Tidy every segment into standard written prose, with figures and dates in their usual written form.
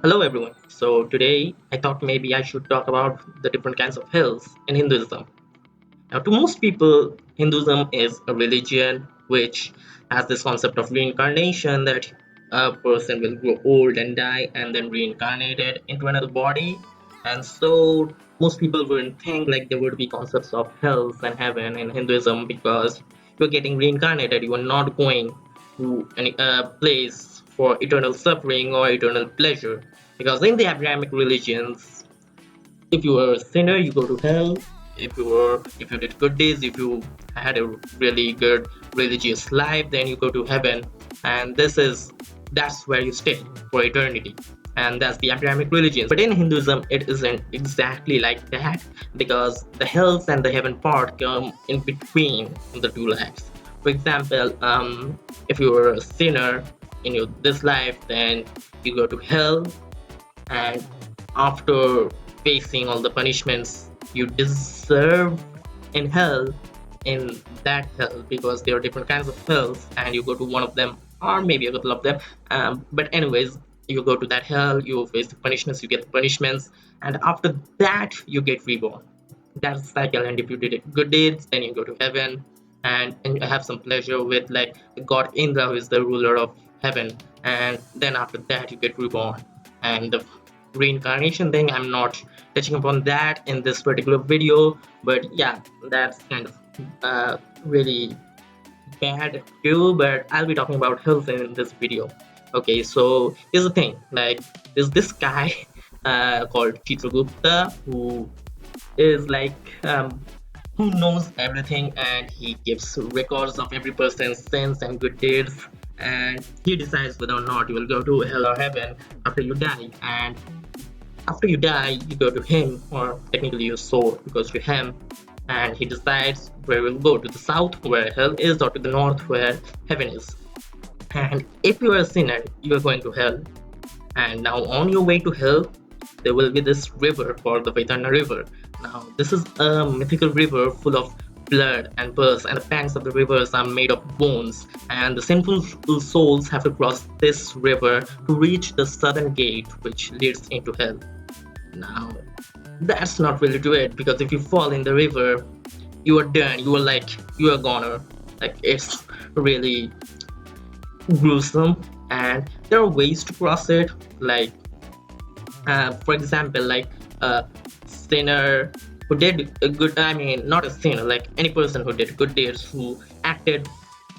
Hello everyone. So today I thought maybe I should talk about the different kinds of hells in Hinduism. Now to most people, Hinduism is a religion which has this concept of reincarnation that a person will grow old and die and then reincarnated into another body. And so most people wouldn't think like there would be concepts of hells and heaven in Hinduism because you're getting reincarnated. You are not going to any place for eternal suffering or eternal pleasure. Because in the Abrahamic religions, if you were a sinner, you go to hell. If you did good deeds, if you had a really good religious life, then you go to heaven. And that's where you stay for eternity. And that's the Abrahamic religions. But in Hinduism, it isn't exactly like that because the hells and the heaven part come in between the two lives. For example, if you were a sinner in this life, then you go to hell, and after facing all the punishments you deserve in hell, in that hell, because there are different kinds of hells and you go to one of them or maybe a couple of them, but anyways, you go to that hell, you face the punishments, you get the punishments, and after that you get reborn. That's the cycle. And if you did good deeds, then you go to heaven, and you have some pleasure with like the god Indra, who is the ruler of heaven, and then after that you get reborn. And the reincarnation thing, I'm not touching upon that in this particular video, but yeah, that's kind of really bad too, but I'll be talking about health in this video. Okay, so here's the thing, like there's this guy called Chitragupta who is like who knows everything, and he gives records of every person's sins and good deeds, and he decides whether or not you will go to hell or heaven after you die. And after you die, you go to him, or technically your soul goes to him, and he decides where you'll go, to the south where hell is, or to the north where heaven is. And if you are a sinner, you are going to hell. And now on your way to hell, there will be this river called the Vaitarani river. Now this is a mythical river full of blood and pus, and the banks of the rivers are made of bones, and the sinful souls have to cross this river to reach the southern gate which leads into hell. Now that's not really to it, because if you fall in the river, you are done, you are goner. Like it's really gruesome, and there are ways to cross it, like for example, like a sinner who did a good, I mean not a sinner, like any person who did good deeds, who acted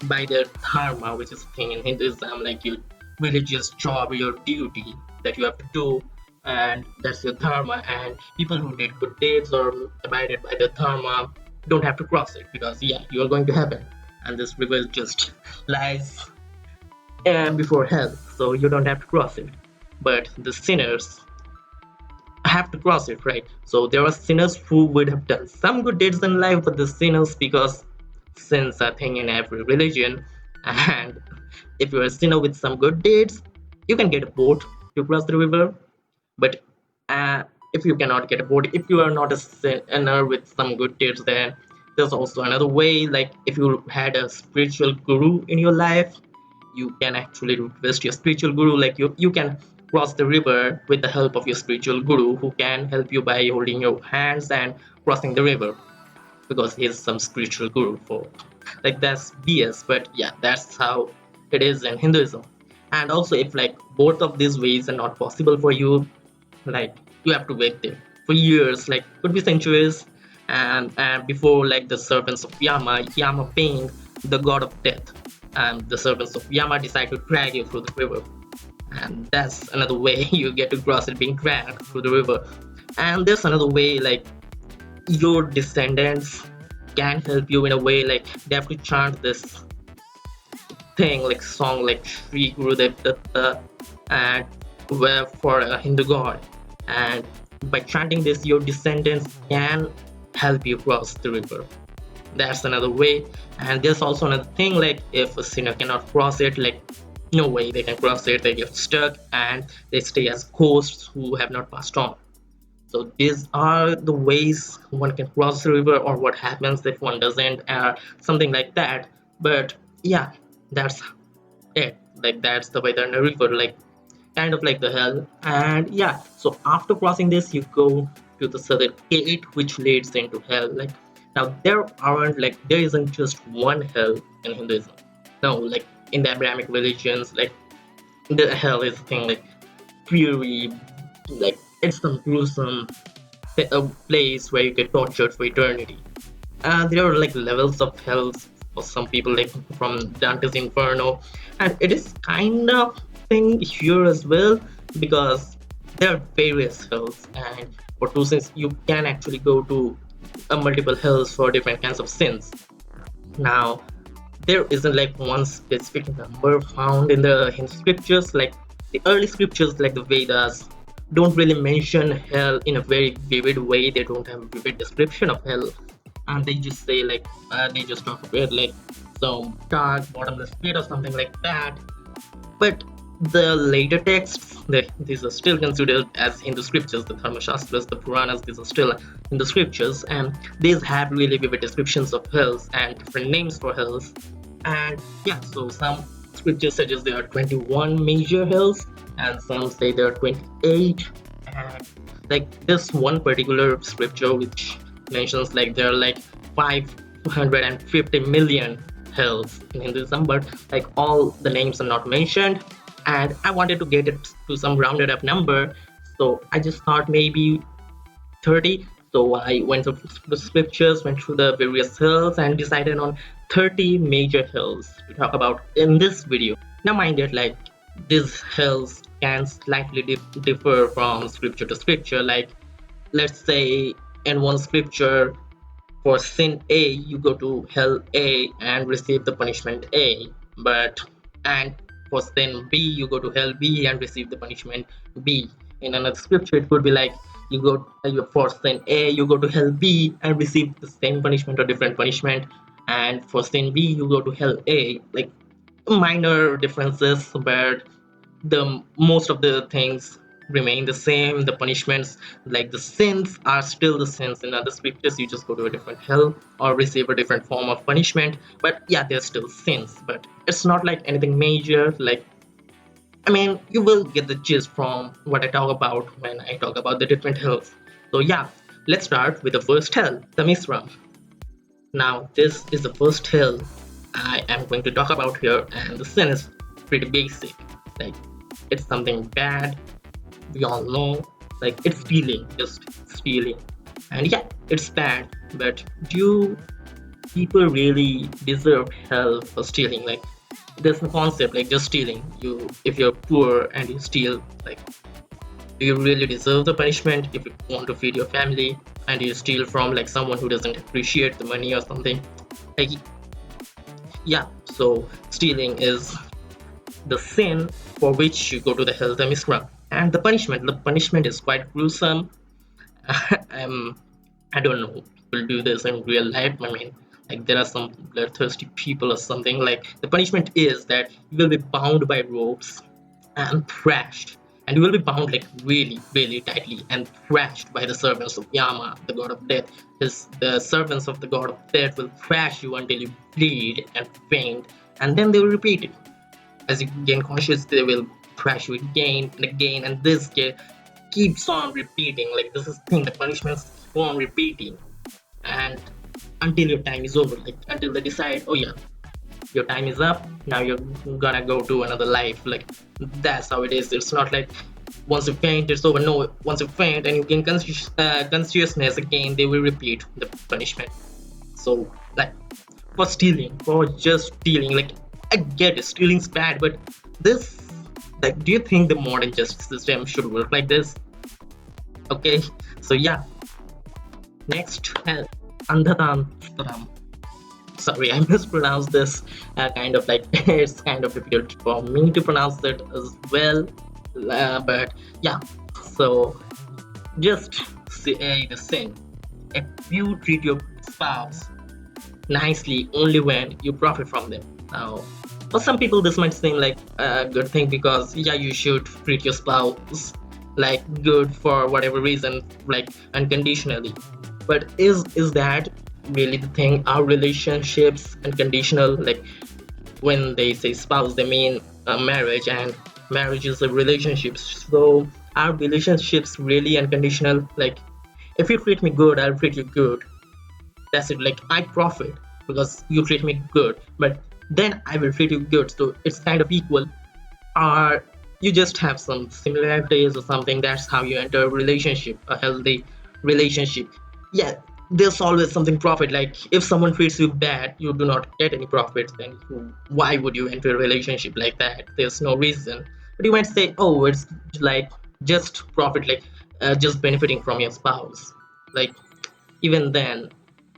by their dharma, which is a thing in Hinduism, like your religious job, your duty that you have to do, and that's your dharma. And people who did good deeds or abided by their dharma don't have to cross it, because yeah, you are going to heaven, and this river just lies before hell, so you don't have to cross it. But the sinners have to cross it, right? So there are sinners who would have done some good deeds in life, but the sinners, because sins are a thing in every religion, and if you're a sinner with some good deeds, you can get a boat to cross the river. But uh, if you cannot get a boat, if you are not a sinner with some good deeds, then there's also another way. Like if you had a spiritual guru in your life, you can actually request your spiritual guru, like you can cross the river with the help of your spiritual guru, who can help you by holding your hands and crossing the river, because he's some spiritual guru for, like that's BS, but yeah, that's how it is in Hinduism. And also if like both of these ways are not possible for you, like you have to wait there for years, like could be centuries, and before like the servants of Yama being the god of death, and the servants of Yama decide to drag you through the river. And that's another way you get to cross it, being dragged through the river. And there's another way, like your descendants can help you in a way, like they have to chant this thing, like song, like Sri Gurudev Datta, and where for a Hindu god. And by chanting this, your descendants can help you cross the river. That's another way. And there's also another thing, like if a sinner cannot cross it, like no way they can cross it, they get stuck and they stay as ghosts who have not passed on. So these are the ways one can cross the river, or what happens if one doesn't, something like that. But yeah, that's it. Like that's the Vaitarani river. Like kind of like the hell. And yeah, so after crossing this, you go to the southern gate, which leads into hell. Like now, there isn't just one hell in Hinduism. No, like in the Abrahamic religions, like the hell is a thing like fury, like it's some gruesome a place where you get tortured for eternity. There are like levels of hells for some people, like from Dante's Inferno, and it is kind of thing here as well because there are various hells, and for two sins you can actually go to multiple hells for different kinds of sins. Now, there isn't like one specific number found in the Hindu scriptures. Like the early scriptures, like the Vedas, don't really mention hell in a very vivid way. They don't have a vivid description of hell, and they just say like they just talk about like some dark bottomless pit or something like that. But the later texts, these are still considered as Hindu scriptures. The Dharmashastras, the Puranas, these are still Hindu scriptures, and these have really vivid descriptions of hells and different names for hells. And yeah, so some scriptures suggest there are 21 major hells, and some say there are 28. And like this one particular scripture which mentions like there are like 550 million hells in Hinduism, but like all the names are not mentioned. And I wanted to get it to some rounded up number, so I just thought maybe 30. So I went through the scriptures, went through the various hills, and decided on 30 major hills to talk about in this video. Now mind it, like these hills can slightly differ from scripture to scripture. Like let's say in one scripture, for sin A you go to hell A and receive the punishment A, and for sin B you go to hell B and receive the punishment B. In another scripture it could be like for sin A you go to hell B and receive the same punishment or different punishment, and for sin B you go to hell A. Like minor differences, but the most of the things remain the same. The punishments, like the sins, are still the sins. In other scriptures you just go to a different hell or receive a different form of punishment, but yeah, they're still sins. But it's not like anything major. Like I mean, you will get the gist from what I talk about when I talk about the different hells. So yeah, let's start with the first hell, Tamisram. Now this is the first hell I am going to talk about here, and the sin is pretty basic. Like it's something bad, we all know. Like it's stealing, just stealing. And yeah, it's bad, but do people really deserve hell for stealing? Like there's no concept like just stealing. If you're poor and you steal, like do you really deserve the punishment? If you want to feed your family and you steal from like someone who doesn't appreciate the money or something, like yeah, so stealing is the sin for which you go to the hell Tamisram. And the punishment is quite gruesome. I don't know people do this in real life. I mean, like there are some bloodthirsty people or something. Like the punishment is that you will be bound by ropes and thrashed, and you will be bound like really really tightly and thrashed by the servants of Yama, the god of death. The servants of the god of death will thrash you until you bleed and faint, and then they will repeat it. As you gain conscious, they will thrash you again and again, and this keeps on repeating. Like this is the thing, the punishments keep on repeating, and until your time is over, like until they decide, oh yeah, your time is up, now you're gonna go to another life. Like that's how it is. It's not like once you faint it's over. No, once you faint and you gain consciousness again, they will repeat the punishment. So like for stealing, for just stealing, like I get it, stealing's bad, but this, like, do you think the modern justice system should work like this? Okay, so yeah, next, Andhatamtrsam. Sorry, I mispronounced this. Kind of like it's kind of difficult for me to pronounce it as well. But yeah, so just say the sin. If you treat your spouse nicely only when you profit from them. Now, for some people this might seem like a good thing because yeah, you should treat your spouse like good for whatever reason, like unconditionally. But is that really the thing? Are relationships unconditional? Like when they say spouse, they mean marriage, and marriage is a relationship. So are relationships really unconditional? Like, if you treat me good, I'll treat you good. That's it. Like, I profit because you treat me good, but then I will treat you good. So it's kind of equal. Or you just have some similarities or something. That's how you enter a relationship, a healthy relationship. Yeah, there's always something profit. Like, if someone treats you bad, you do not get any profits, then why would you enter a relationship like that? There's no reason. But you might say, oh, it's like just profit, like just benefiting from your spouse. Like, even then,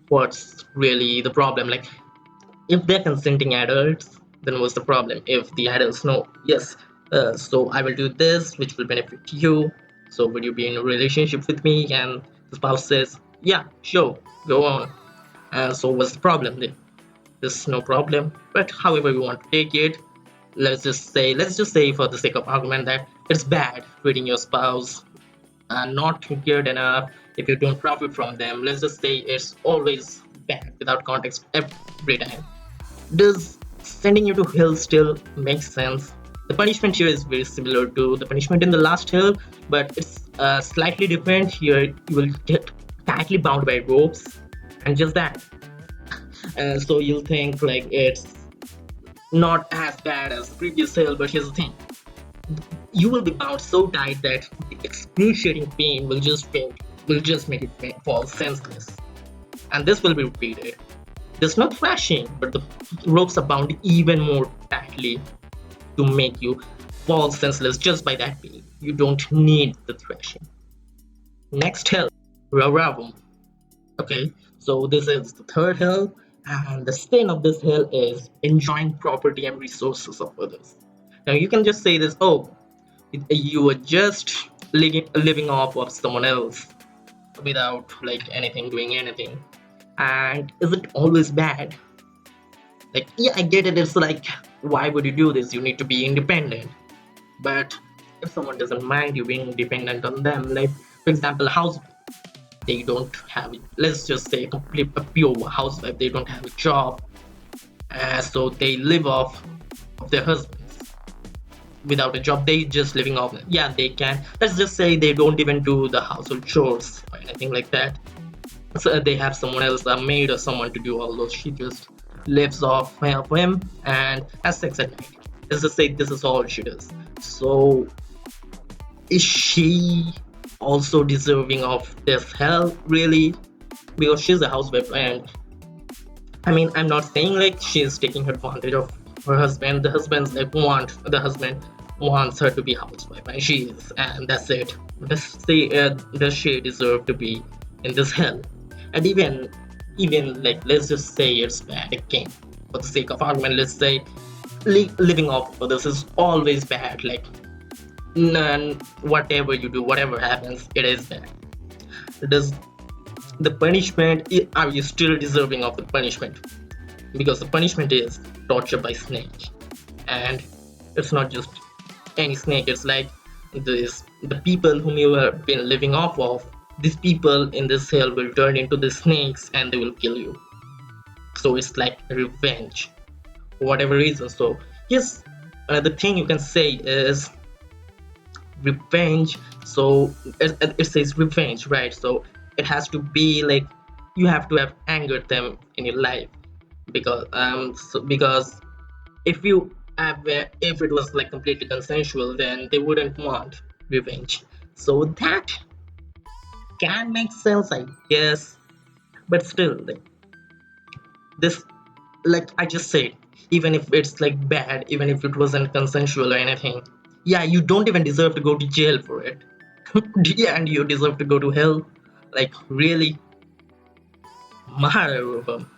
what's really the problem? Like, if they're consenting adults, then what's the problem? If the adults know, yes, so I will do this, which will benefit you. So would you be in a relationship with me? And the spouse says, yeah, sure, go on. So what's the problem? There's no problem. But however we want to take it, let's just say for the sake of argument that it's bad treating your spouse not good enough. If you don't profit from them, let's just say it's always bad without context every time. Does sending you to hell still make sense? The punishment here is very similar to the punishment in the last hell, but it's slightly different. Here you will get tightly bound by ropes, and just that. So you'll think like it's not as bad as the previous hell, but here's the thing: you will be bound so tight that the excruciating pain will just make it fall senseless, and this will be repeated. There's no thrashing, but the ropes are bound even more tightly to make you fall senseless just by that pain. You don't need the thrashing. Next hell, Rauravam. Okay, so this is the third hell, and the stain of this hell is enjoying property and resources of others. Now you can just say this, oh, you were just living off of someone else without like anything, doing anything. And is it always bad? Like, yeah, I get it. It's like, why would you do this? You need to be independent. But if someone doesn't mind you being dependent on them, like, for example, a housewife, they don't have, let's just say, a pure housewife, they don't have a job. So they live off of their husbands. Without a job, they just living off. Yeah, they can. Let's just say they don't even do the household chores or anything like that. So they have someone else, a maid or someone to do all those. She just lives off of him and has sex at night. Let's just say this is all she does. So is she also deserving of this hell, really? Because she's a housewife, and I mean, I'm not saying like she's taking advantage of her husband. The husband wants her to be housewife, and she is, and that's it. Let's say, does she deserve to be in this hell? And even like, let's just say it's bad again. For the sake of argument, let's say living off of others is always bad. Like, whatever you do, whatever happens, it is bad. Does the punishment, are you still deserving of the punishment? Because the punishment is torture by snake, and it's not just any snake. It's like the people whom you have been living off of. These people in this hell will turn into the snakes and they will kill you. So it's like revenge, for whatever reason. So yes, another thing you can say is revenge. So it says revenge, right? So it has to be like, you have to have angered them in your life, because if if it was like completely consensual, then they wouldn't want revenge. So that can make sense, I guess. But still, like, this, like I just said, even if it's like bad, even if it wasn't consensual or anything, yeah, you don't even deserve to go to jail for it. Yeah, and you deserve to go to hell. Like, really? Mahararuravam.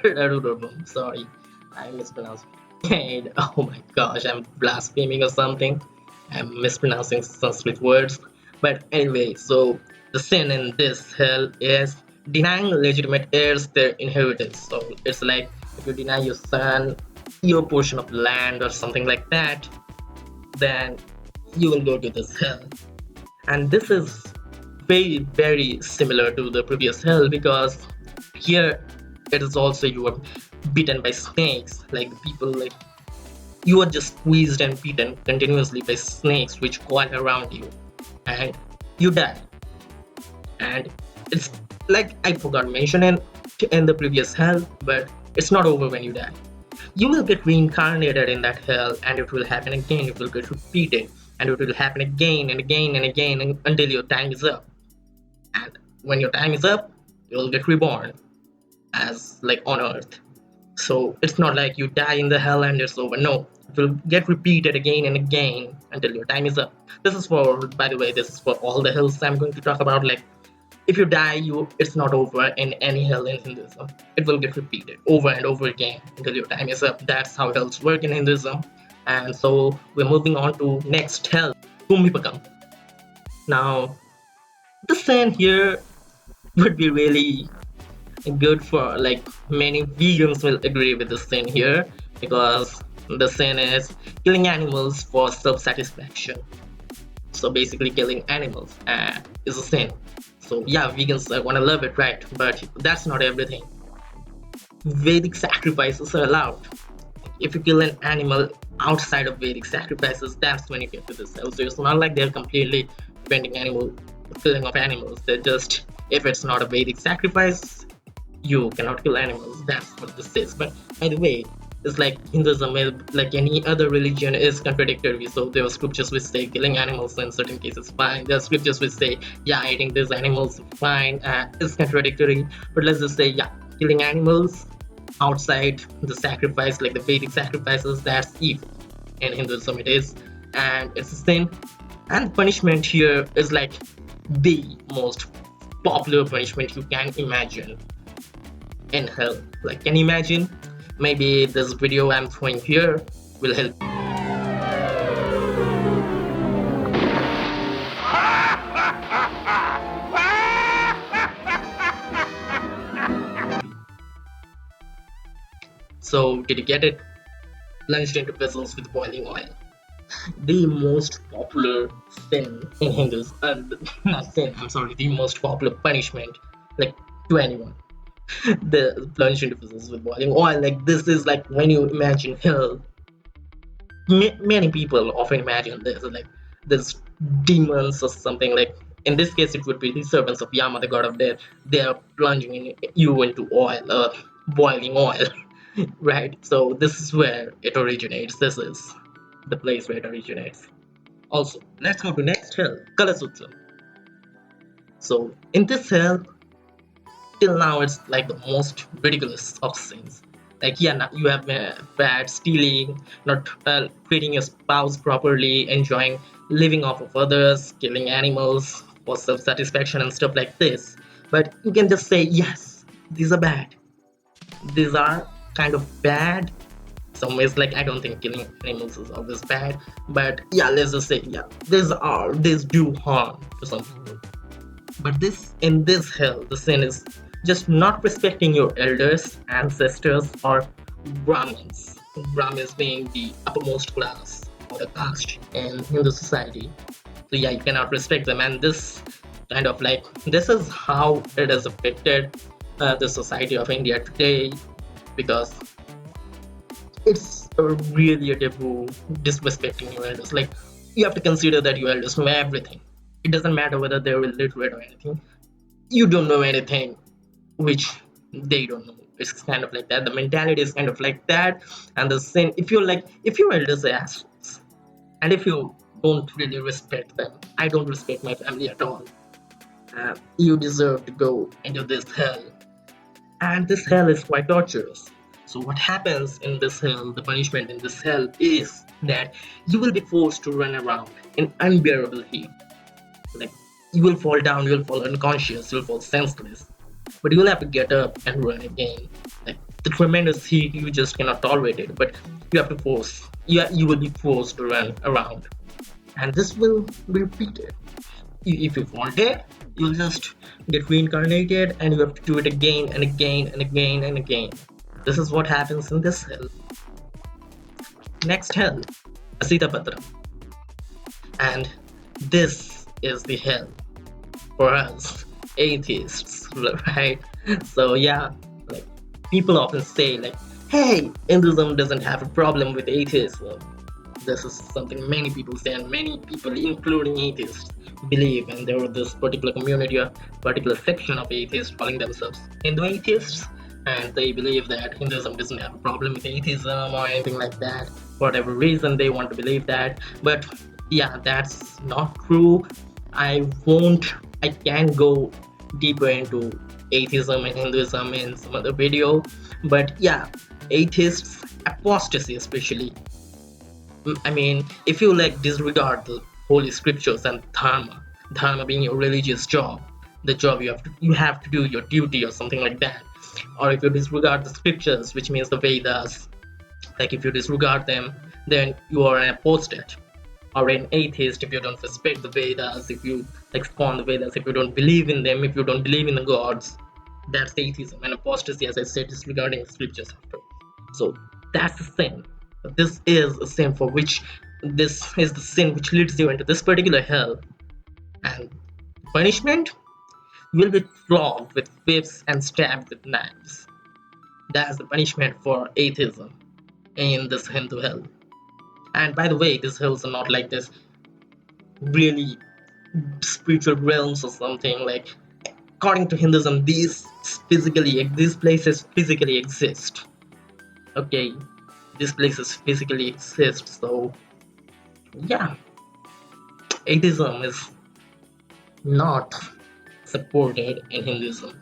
Pranarodham. Sorry, I mispronounced. And oh my gosh, I'm blaspheming or something. I'm mispronouncing Sanskrit words. But anyway, so the sin in this hell is denying legitimate heirs their inheritance. So it's like, if you deny your son your portion of land or something like that, then you will go to this hell. And this is very, very similar to the previous hell, because here it is also, you are bitten by snakes, like the people, like you are just squeezed and beaten continuously by snakes which coil around you, and you die. And it's like I forgot to mention in the previous hell, but it's not over when you die. You will get reincarnated in that hell, and it will happen again. It will get repeated, and it will happen again and again and again until your time is up. And when your time is up, you will get reborn as like on earth. So it's not like you die in the hell and it's over. No, it will get repeated again and again until your time is up. This is for, by the way, this is for all the hells I'm going to talk about. Like, if you die, it's not over in any hell in Hinduism. It will get repeated over and over again until your time is up. That's how hells work in Hinduism. And so we're moving on to next hell, Kumbhipakam. Now, the sin here would be really good for, like, many vegans will agree with the sin here, because the sin is killing animals for self-satisfaction. So basically killing animals is a sin. So yeah, vegans want to love it, right? But that's not everything. Vedic sacrifices are allowed. If you kill an animal outside of Vedic sacrifices, that's when you get to this hell. So it's not like they're completely preventing killing of animals. They're just, if it's not a Vedic sacrifice, you cannot kill animals. That's what this is. But by the way, it's like Hinduism is like any other religion is contradictory. So there are scriptures which say killing animals in certain cases fine. There are scriptures which say eating these animals fine. It's contradictory. But let's just say killing animals outside the sacrifice, like the Vedic sacrifices, that's evil. In Hinduism it is, and it's a sin. And punishment here is like the most popular punishment you can imagine in hell. Like, can you imagine? Maybe this video I'm throwing here will help. So, did you get it? Plunged into vessels with boiling oil. The most popular sin in Hinduism, not sin, I'm sorry, the most popular punishment, like, to anyone. The plunged into vessels with boiling oil. Like, this is like when you imagine hell. Many people often imagine this, like, this demons or something. Like, in this case, it would be the servants of Yama, the god of death. They are plunging you into oil, boiling oil. Right, so this is where it originates. This is the place where it originates. Also, let's go to next hell, Kalasutram. So in this hell, till now it's like the most ridiculous of sins. Like, now you have bad stealing, not treating your spouse properly, enjoying living off of others, killing animals for self-satisfaction and stuff like this. But you can just say, yes, these are bad. These are kind of bad. Some ways, like, I don't think killing animals is always bad, but let's just say, these do harm to some people. But in this hell, the sin is just not respecting your elders, ancestors, or Brahmins. Brahmins being the uppermost class or the caste in Hindu society. So you cannot respect them, and this kind of like, this is how it has affected the society of India today, because it's really a taboo disrespecting your elders. Like, you have to consider that your elders know everything. It doesn't matter whether they're illiterate or anything. You don't know anything which they don't know. It's kind of like that. The mentality is kind of like that. And the sin, if your elders are assholes, and if you don't really respect them, I don't respect my family at all, you deserve to go into this hell. And this hell is quite torturous. So what happens in this hell, the punishment in this hell, is that you will be forced to run around in unbearable heat. Like, you will fall down, you will fall unconscious, you will fall senseless. But you will have to get up and run again. Like, the tremendous heat, you just cannot tolerate it. But you have to you will be forced to run around. And this will be repeated. If you fall dead, you'll just get reincarnated, and you have to do it again and again and again and again. This is what happens in this hell. Next hell, Asitapatram. And this is the hell for us atheists, right? So like, people often say, like, hey, Hinduism doesn't have a problem with atheism. This is something many people say, and many people, including atheists, believe. And there was this particular community, a particular section of atheists calling themselves Hindu atheists, and they believe that Hinduism doesn't have a problem with atheism or anything like that. For whatever reason, they want to believe that. But yeah, that's not true. I can go deeper into atheism and Hinduism in some other video. But yeah, atheists, apostasy especially, I mean, if you like disregard the holy scriptures and dharma being your religious job, the job you have to do your duty or something like that, or if you disregard the scriptures, which means the Vedas, like if you disregard them, then you are an apostate or an atheist if you don't respect the Vedas, if you like scorn the Vedas, if you don't believe in them, if you don't believe in the gods, that's atheism. And apostasy, as I said, disregarding the scriptures after. So that's a sin. This is a sin for which this is the sin which leads you into this particular hell. And punishment will be flogged with whips and stabbed with knives. That's the punishment for atheism in this Hindu hell. And by the way, these hills are not like this really spiritual realms or something. Like according to Hinduism, these places physically exist. Okay, these places physically exist. So yeah, atheism is not supported in Hinduism.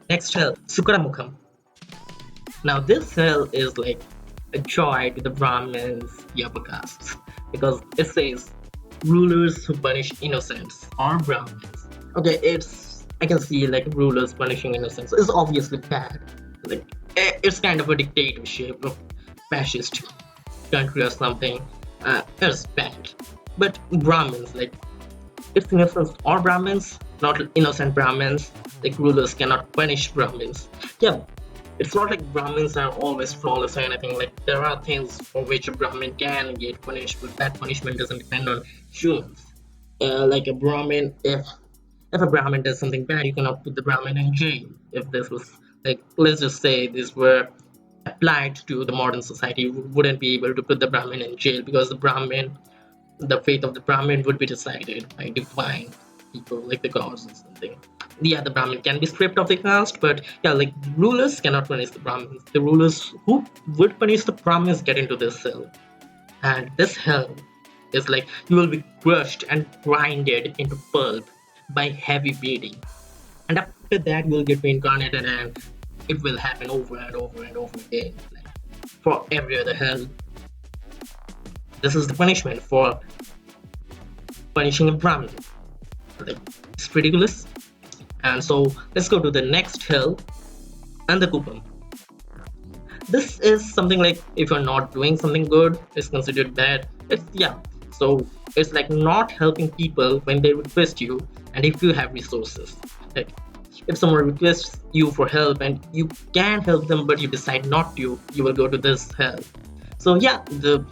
Next hell, Sukaramukham. Now this hell is like a joy to the Brahmins, the upper castes, because it says rulers who punish innocents or Brahmins. Okay, I can see like rulers punishing innocents. It's obviously bad. Like it's kind of a dictatorship of fascist country or something. It's bad. But Brahmins, like it's innocents or Brahmins, not innocent Brahmins. Like rulers cannot punish Brahmins. Yeah, it's not like Brahmins are always flawless or anything. Like there are things for which a Brahmin can get punished, but that punishment doesn't depend on humans. Like a Brahmin, if a Brahmin does something bad, you cannot put the Brahmin in jail. If this was like, let's just say this were applied to the modern society, you wouldn't be able to put the Brahmin in jail because the fate of the Brahmin would be decided by divine people like the gods or something. Yeah, the Brahmin can be stripped of the caste, but yeah, like rulers cannot punish the Brahmins. The rulers who would punish the Brahmins get into this hell. And this hell is like you will be crushed and grinded into pulp by heavy beating. And after that you will get reincarnated and it will happen over and over and over again. Like for every other hell. This is the punishment for punishing a Brahmin. Like it's ridiculous. And so let's go to the next hell, Andhakupam. This is something like if you're not doing something good, it's considered bad. So it's like not helping people when they request you, and if you have resources. Like if someone requests you for help and you can help them, but you decide not to, you will go to this hell. So yeah, the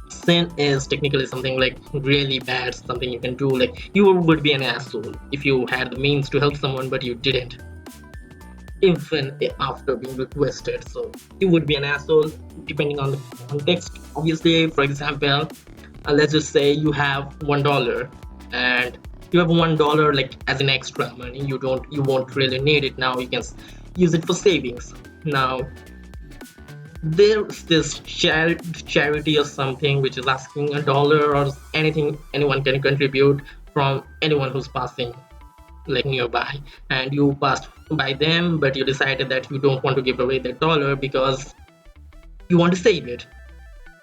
sin is technically something like really bad, something you can do. Like you would be an asshole if you had the means to help someone but you didn't, even after being requested. So you would be an asshole depending on the context. Obviously, for example, let's just say you have $1 and you have $1 like as an extra money. You won't really need it now. You can use it for savings. Now there's this charity or something which is asking $1 or anything anyone can contribute from anyone who's passing like nearby, and you passed by them but you decided that you don't want to give away that dollar because you want to save it.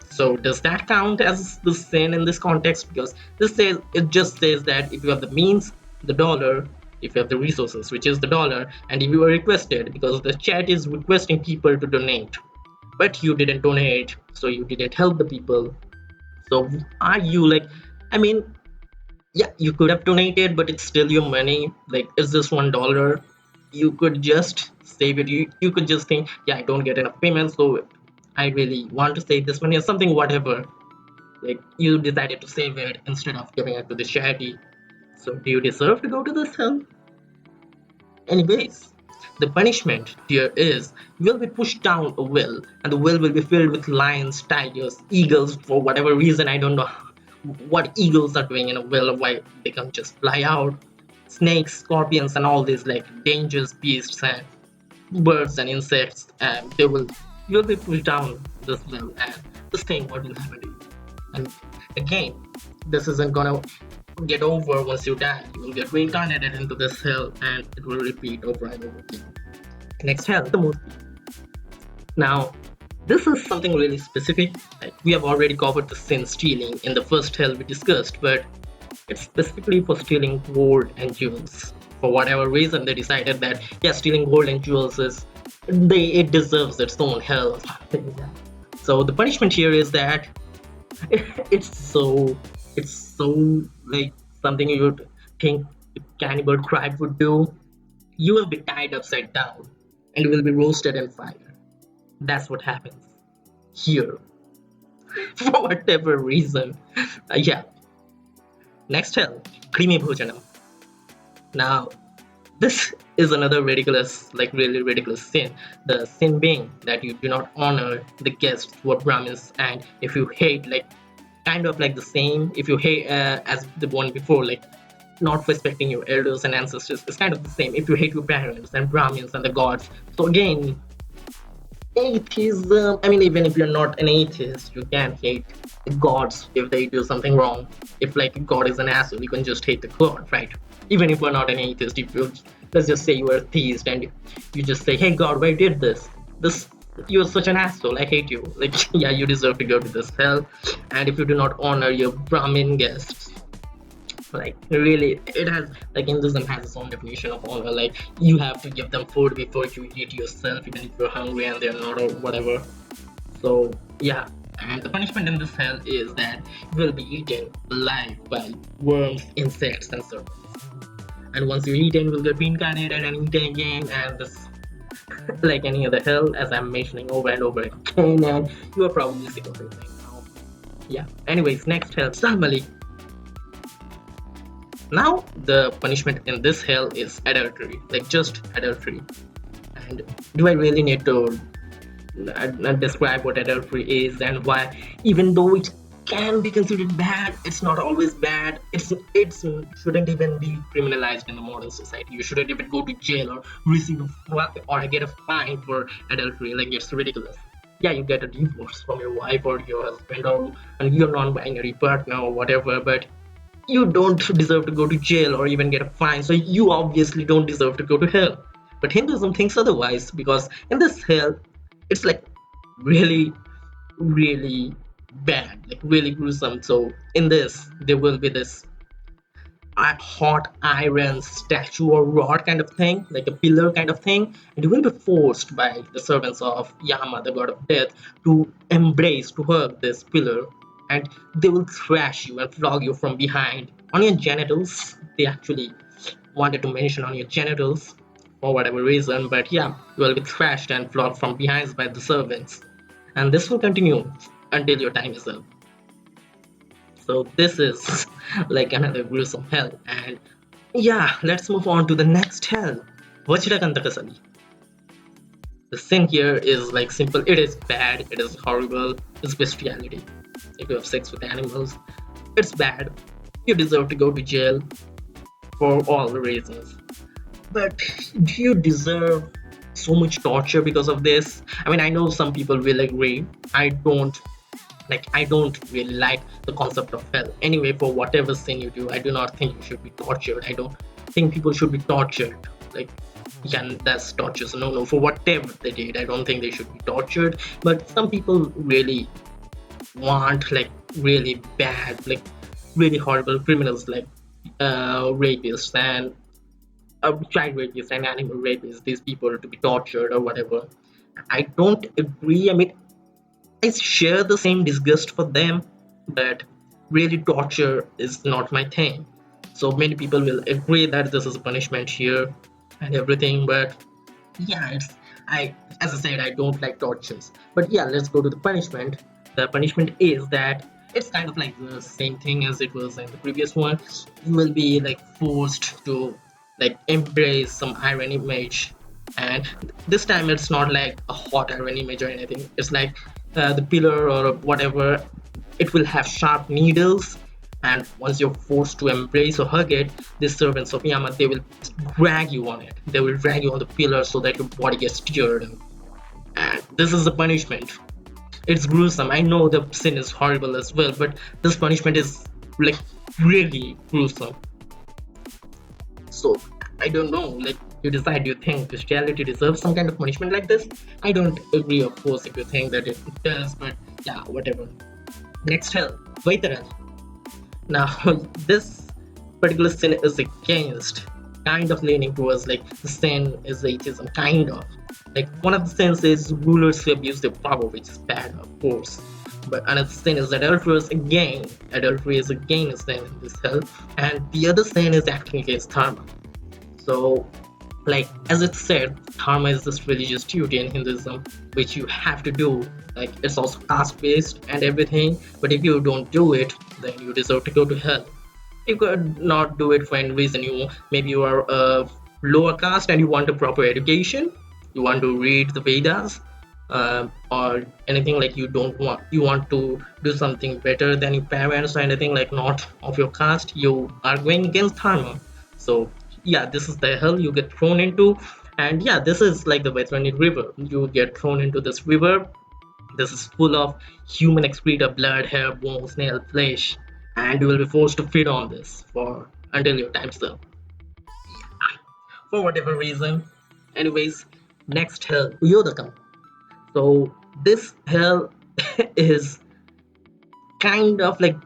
So does that count as the sin in this context? Because it just says that if you have the means, the dollar, if you have the resources, which is the dollar, and if you are requested, because the charity is requesting people to donate, but you didn't donate, so you didn't help the people. So are you like, I mean, yeah, you could have donated, but it's still your money. Like, is this $1? You could just save it. You could just think, yeah, I don't get enough payments, so I really want to save this money or something, whatever. Like, you decided to save it instead of giving it to the charity. So do you deserve to go to this hell? Anyways, The punishment here is you will be pushed down a well, and the well will be filled with lions, tigers, eagles. For whatever reason, I don't know what eagles are doing in a well, or why they can't just fly out. Snakes, scorpions, and all these like dangerous beasts and birds and insects, and they will you will be pushed down this well, and this thing what will happen to you. And again, this isn't gonna get over once you die. You will get reincarnated into this hell, and it will repeat over and over again. Next hell, the Murti. Now, this is something really specific. Like, we have already covered the sin stealing in the first hell we discussed, but it's specifically for stealing gold and jewels. For whatever reason, they decided that yeah, stealing gold and jewels it deserves its own hell. So the punishment here is that it's so like something you would think a cannibal tribe would do. You will be tied upside down and you will be roasted in fire. That's what happens here. For whatever reason. Yeah. Next hell, Krimibhojanam. Now, this is another ridiculous, like really ridiculous sin. The sin being that you do not honor the guests who are Brahmins, and if you hate, like, kind of like the same, if you hate as the one before, like, not respecting your elders and ancestors, it's kind of the same. If you hate your parents and Brahmins and the gods. So again, atheism, I mean, even if you're not an atheist, you can hate the gods if they do something wrong. If like God is an asshole, you can just hate the god, right? Even if you're not an atheist, if you, let's just say you are a theist and you just say, hey God, why did this you're such an asshole, I hate you, like yeah, you deserve to go to this hell. And if you do not honor your Brahmin guests, like really, it has, like, Hinduism has its own definition of honor. Like, you have to give them food before you eat yourself, even if you're hungry and they're not, or whatever. So yeah, and the punishment in this hell is that you will be eaten alive by worms, insects, and serpents. And once you're eaten, you will get reincarnated and eaten again, and this like any other hell, as I'm mentioning over and over again, and you are probably sick of it right now. Yeah. Anyways, next hell, Salmali. Now, the punishment in this hell is adultery, like just adultery. And do I really need to describe what adultery is and why? Even though it can be considered bad, it's not always bad. It shouldn't even be criminalized in the modern society. You shouldn't even go to jail or receive or get a fine for adultery. Like, it's ridiculous. Yeah, you get a divorce from your wife or your husband or your non-binary partner or whatever, but you don't deserve to go to jail or even get a fine, so you obviously don't deserve to go to hell. But Hinduism thinks otherwise, because in this hell, it's like really, really bad, like really gruesome. So in this, there will be this hot iron statue or rod kind of thing, like a pillar kind of thing, and you will be forced by the servants of Yama, the god of death, to embrace, to hug this pillar, and they will thrash you and flog you from behind on your genitals. They actually wanted to mention on your genitals for whatever reason, but yeah, you will be thrashed and flogged from behind by the servants, and this will continue until your time is up. So this is like another gruesome hell. And yeah, let's move on to the next hell, Vajrakantakasali. The sin here is like simple. It is bad, it is horrible, it's bestiality. If you have sex with animals, it's bad. You deserve to go to jail for all the reasons. But do you deserve so much torture because of this? I mean, I know some people will agree. I don't really like the concept of hell. Anyway, for whatever sin you do, I do not think you should be tortured. I don't think people should be tortured. Like, yeah, that's torture. So no, for whatever they did, I don't think they should be tortured. But some people really want, like, really bad, like really horrible criminals, like rapists and child rapists and animal rapists, these people to be tortured or whatever. I don't agree. I mean, I share the same disgust for them, but really torture is not my thing. So many people will agree that this is a punishment here and everything, but yeah, as I said, I don't like tortures. But yeah, let's go to the punishment. The punishment is that it's kind of like the same thing as it was in the previous one. You will be like forced to like embrace some iron image And this time it's not like a hot iron image or anything. It's like the pillar or whatever, it will have sharp needles, and once you're forced to embrace or hug it, the servants of Yama, they will drag you on it. They will drag you on the pillar so that your body gets stirred. And this is the punishment. It's gruesome. I know the sin is horrible as well, but this punishment is like really gruesome. So I don't know, like, you decide, do you think Christianity deserves some kind of punishment like this? I don't agree, of course, if you think that it does, but yeah, whatever. Next hell, Vaitarani. Now, this particular sin is against, kind of leaning towards like the sin is atheism, kind of. Like, one of the sins is rulers who abuse their power, which is bad, of course. But another sin is adulterers. Again, adultery is again a sin in this hell. And the other sin is acting against dharma. So, like, as it said, dharma is this religious duty in Hinduism which you have to do. Like, it's also caste based and everything, but if you don't do it, then you deserve to go to hell. You could not do it for any reason. Maybe you are a lower caste and you want a proper education, you want to read the Vedas, or anything, like you want to do something better than your parents or anything, like not of your caste, you are going against dharma. So yeah, this is the hell you get thrown into. And yeah, this is like the Vaitarani river. You get thrown into this river. This is full of human excreta, blood, hair, bones, nail, flesh, and you will be forced to feed on this for until your time's up, for whatever reason. Anyways, next hell, Puyodakam. So this hell is kind of like,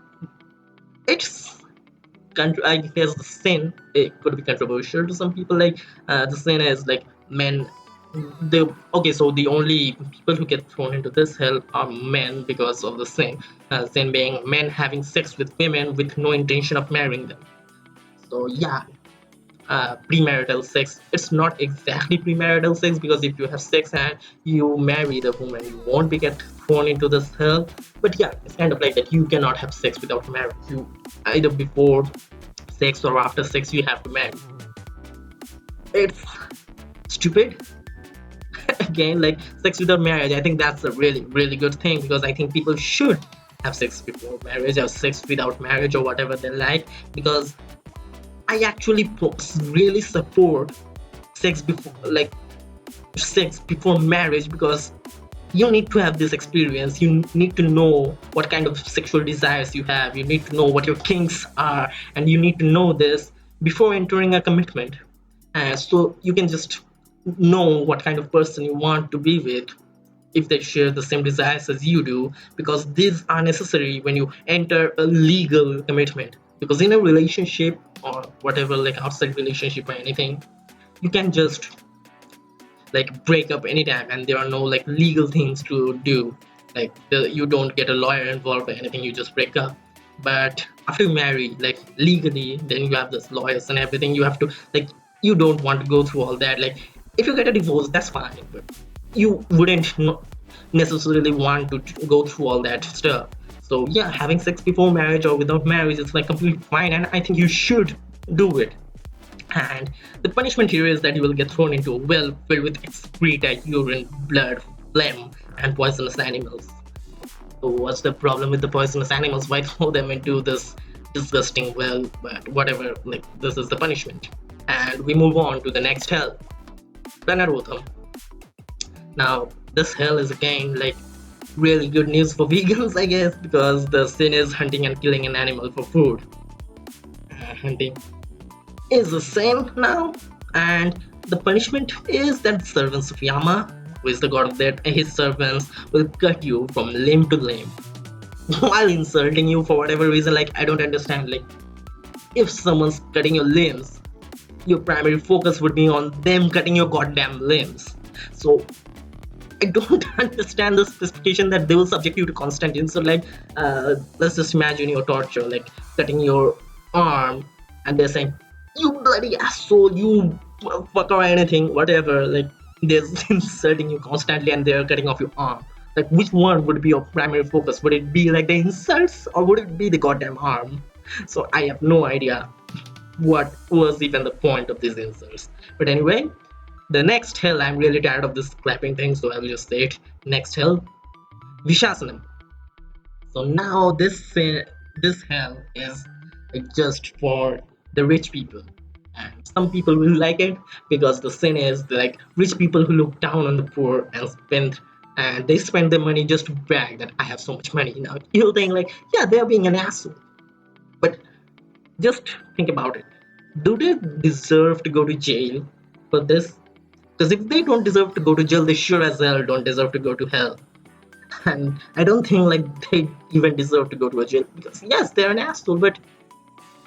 it's I guess the sin, it could be controversial to some people. Like, the sin is like men. So the only people who get thrown into this hell are men because of the sin. Sin being men having sex with women with no intention of marrying them. So yeah, premarital sex. It's not exactly premarital sex, because if you have sex and you marry the woman, you won't be get thrown into this hell. But yeah, it's kind of like that. You cannot have sex without marriage. You either before sex or after sex, you have to marry. It's stupid. Again, like, sex without marriage, I think that's a really, really good thing, because I think people should have sex before marriage or sex without marriage or whatever they like, because I actually really support sex before marriage, because you need to have this experience. You need to know what kind of sexual desires you have. You need to know what your kinks are, and you need to know this before entering a commitment. So you can just know what kind of person you want to be with, if they share the same desires as you do, because these are necessary when you enter a legal commitment. Because in a relationship or whatever, like outside relationship or anything, you can just like break up anytime, and there are no like legal things to do. Like, you don't get a lawyer involved or anything, you just break up. But after you marry, like legally, then you have this lawyers and everything. You have to, like, you don't want to go through all that. Like, if you get a divorce, that's fine, but you wouldn't necessarily want to go through all that stuff. So yeah, having sex before marriage or without marriage is like completely fine, and I think you should do it. And the punishment here is that you will get thrown into a well filled with excreta, urine, blood, phlegm, and poisonous animals. So what's the problem with the poisonous animals? Why throw them into this disgusting well? But whatever, like, this is the punishment. And we move on to the next hell, Pranarodham. Now, this hell is again like really good news for vegans, I guess, because the sin is hunting and killing an animal for food. Hunting is a sin now, and the punishment is that the servants of Yama, who is the god of death, and his servants will cut you from limb to limb while insulting you for whatever reason. Like, I don't understand. Like, if someone's cutting your limbs, your primary focus would be on them cutting your goddamn limbs. So I don't understand the specification that they will subject you to constant insult. Like, let's just imagine your torture, like cutting your arm, and they're saying, "You bloody asshole, you fuck," or anything, whatever. Like, they're insulting you constantly, and they're cutting off your arm. Like, which one would be your primary focus? Would it be like the insults, or would it be the goddamn arm? So I have no idea what was even the point of these insults. But anyway, The next hell, I'm really tired of this clapping thing, so I will just say it. Next hell, Visasanam. So now this hell is like just for the rich people, and some people will like it because the sin is like rich people who look down on the poor and they spend their money just to brag that I have so much money. Now you'll think like, yeah, they're being an asshole, but just think about it. Do they deserve to go to jail for this? Because if they don't deserve to go to jail, they sure as hell don't deserve to go to hell. And I don't think like they even deserve to go to a jail because yes, they're an asshole, but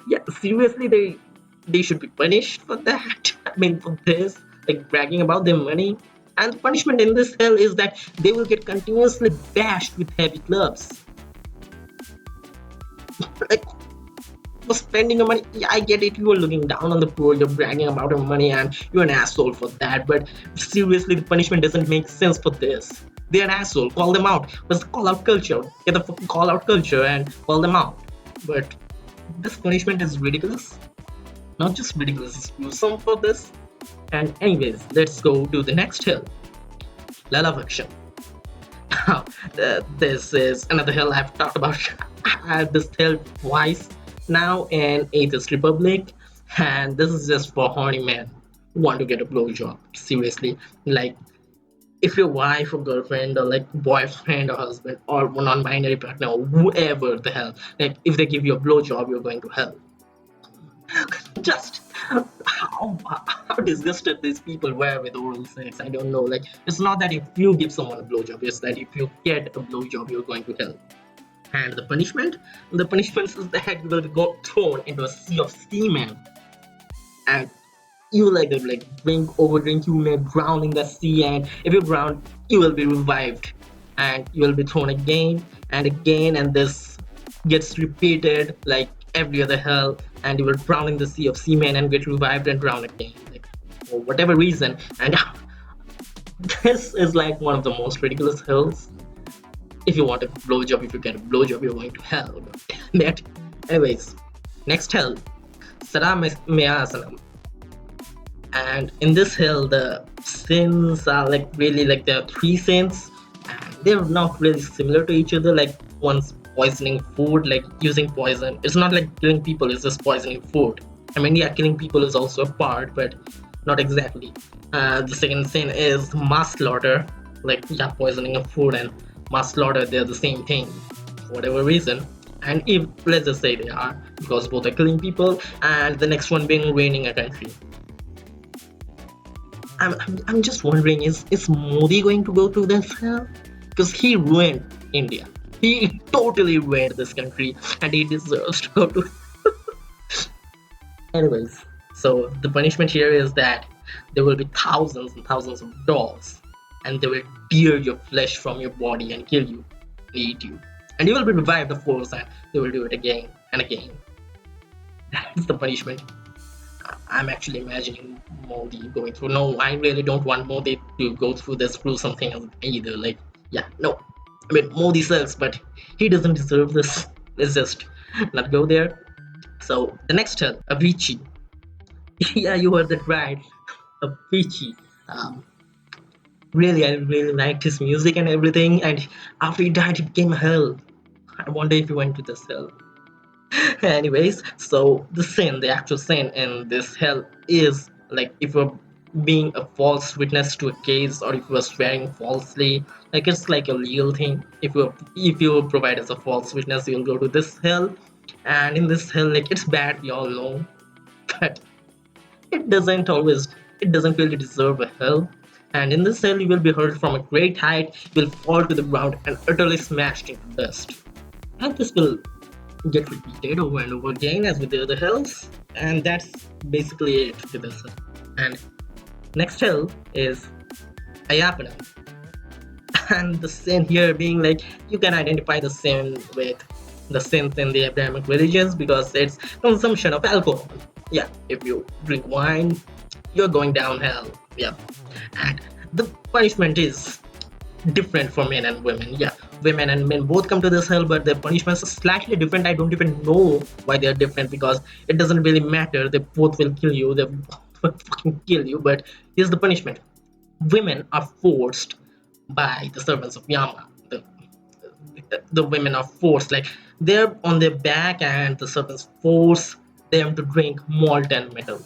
yeah, seriously, they should be punished for that. I mean, for this, like bragging about their money. And the punishment in this hell is that they will get continuously bashed with heavy clubs. Like for spending your money, yeah, I get it. You are looking down on the poor, you're bragging about your money, and you're an asshole for that. But seriously, the punishment doesn't make sense for this. They're an asshole. Call them out. What's the call out culture? Get the fucking call out culture and call them out. But this punishment is ridiculous. Not just ridiculous, it's gruesome for this. And anyways, let's go to the next hill. Lalabhaksam. Now, this is another hill I've talked about. I had this hill twice now in Atheist Republic, and this is just for horny men who want to get a blowjob. Seriously, like if your wife or girlfriend or like boyfriend or husband or non-binary partner or whoever the hell, like if they give you a blowjob, you're going to hell. Just how disgusted these people were with oral sex. I don't know. Like it's not that if you give someone a blowjob, it's that if you get a blowjob, you're going to hell. And the punishment is that you will go thrown into a sea of semen, and you will like drink, you may drown in the sea, and if you drown, you will be revived, and you will be thrown again and again, and this gets repeated like every other hell, and you will drown in the sea of semen and get revived and drown again, like for whatever reason. And this is like one of the most ridiculous hells. If you want a blowjob, if you get a blowjob, you're going to hell. But anyways, next hell, Sarameyasanam. And in this hell, the sins are like really like there are three sins, and they're not really similar to each other. Like one's poisoning food, like using poison. It's not like killing people, it's just poisoning food. I mean, yeah, killing people is also a part, but not exactly. The second sin is mass slaughter, like yeah, poisoning of food and mass slaughter, they're the same thing for whatever reason. And if let's just say they are, because both are killing people, and the next one being ruining a country. I'm just wondering, is Modi going to go to this hell? Because he ruined India. He totally ruined this country, and he deserves to go to. Anyways, so the punishment here is that there will be thousands and thousands of dogs, and they will tear your flesh from your body and kill you, and eat you, and you will be revived, of course, and they will do it again and again. That's the punishment. I'm actually imagining Modi going through. No, I really don't want Modi to go through this gruesome thing either. Like, yeah, no. I mean, Modi sucks, but he doesn't deserve this. Let's just not go there. So, the next hell, Avici. Yeah, you heard that right. Avici. Really, I really liked his music and everything, and after he died, he became hell. I wonder if he went to this hell. Anyways, so the actual sin in this hell is like if you're being a false witness to a case, or if you are swearing falsely, like it's like a legal thing. If you provide as a false witness, you'll go to this hell. And in this hell, like it's bad, we all know, but it doesn't really deserve a hell. And in this hell, you will be hurled from a great height, you will fall to the ground and utterly smashed into dust. And this will get repeated over and over again as with the other hells, and that's basically it to this hell. And next hell is Ayahpanam. And the sin here being like you can identify the sin with the sins in the Abrahamic religions because it's consumption of alcohol. Yeah, if you drink wine, you're going down hell. Yeah, and the punishment is different for men and women. Yeah, women and men both come to this hell, but their punishments are slightly different. I don't even know why they are different because it doesn't really matter. They both will kill you. They fucking kill you. But here's the punishment: women are forced by the servants of Yama. The women are forced, like they're on their back, and the servants force them to drink molten metal,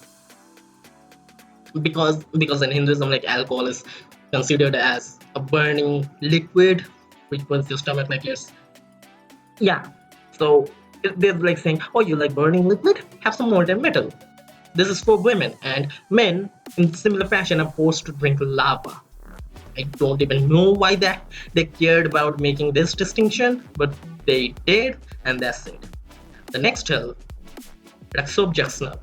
because in Hinduism, like alcohol is considered as a burning liquid which burns your stomach, like it's yeah. So they're like saying, oh, you like burning liquid, have some molten metal. This is for women, and men in similar fashion are forced to drink lava. I don't even know why that they cared about making this distinction, but they did, and that's it. The next hill, Raksobjaksam.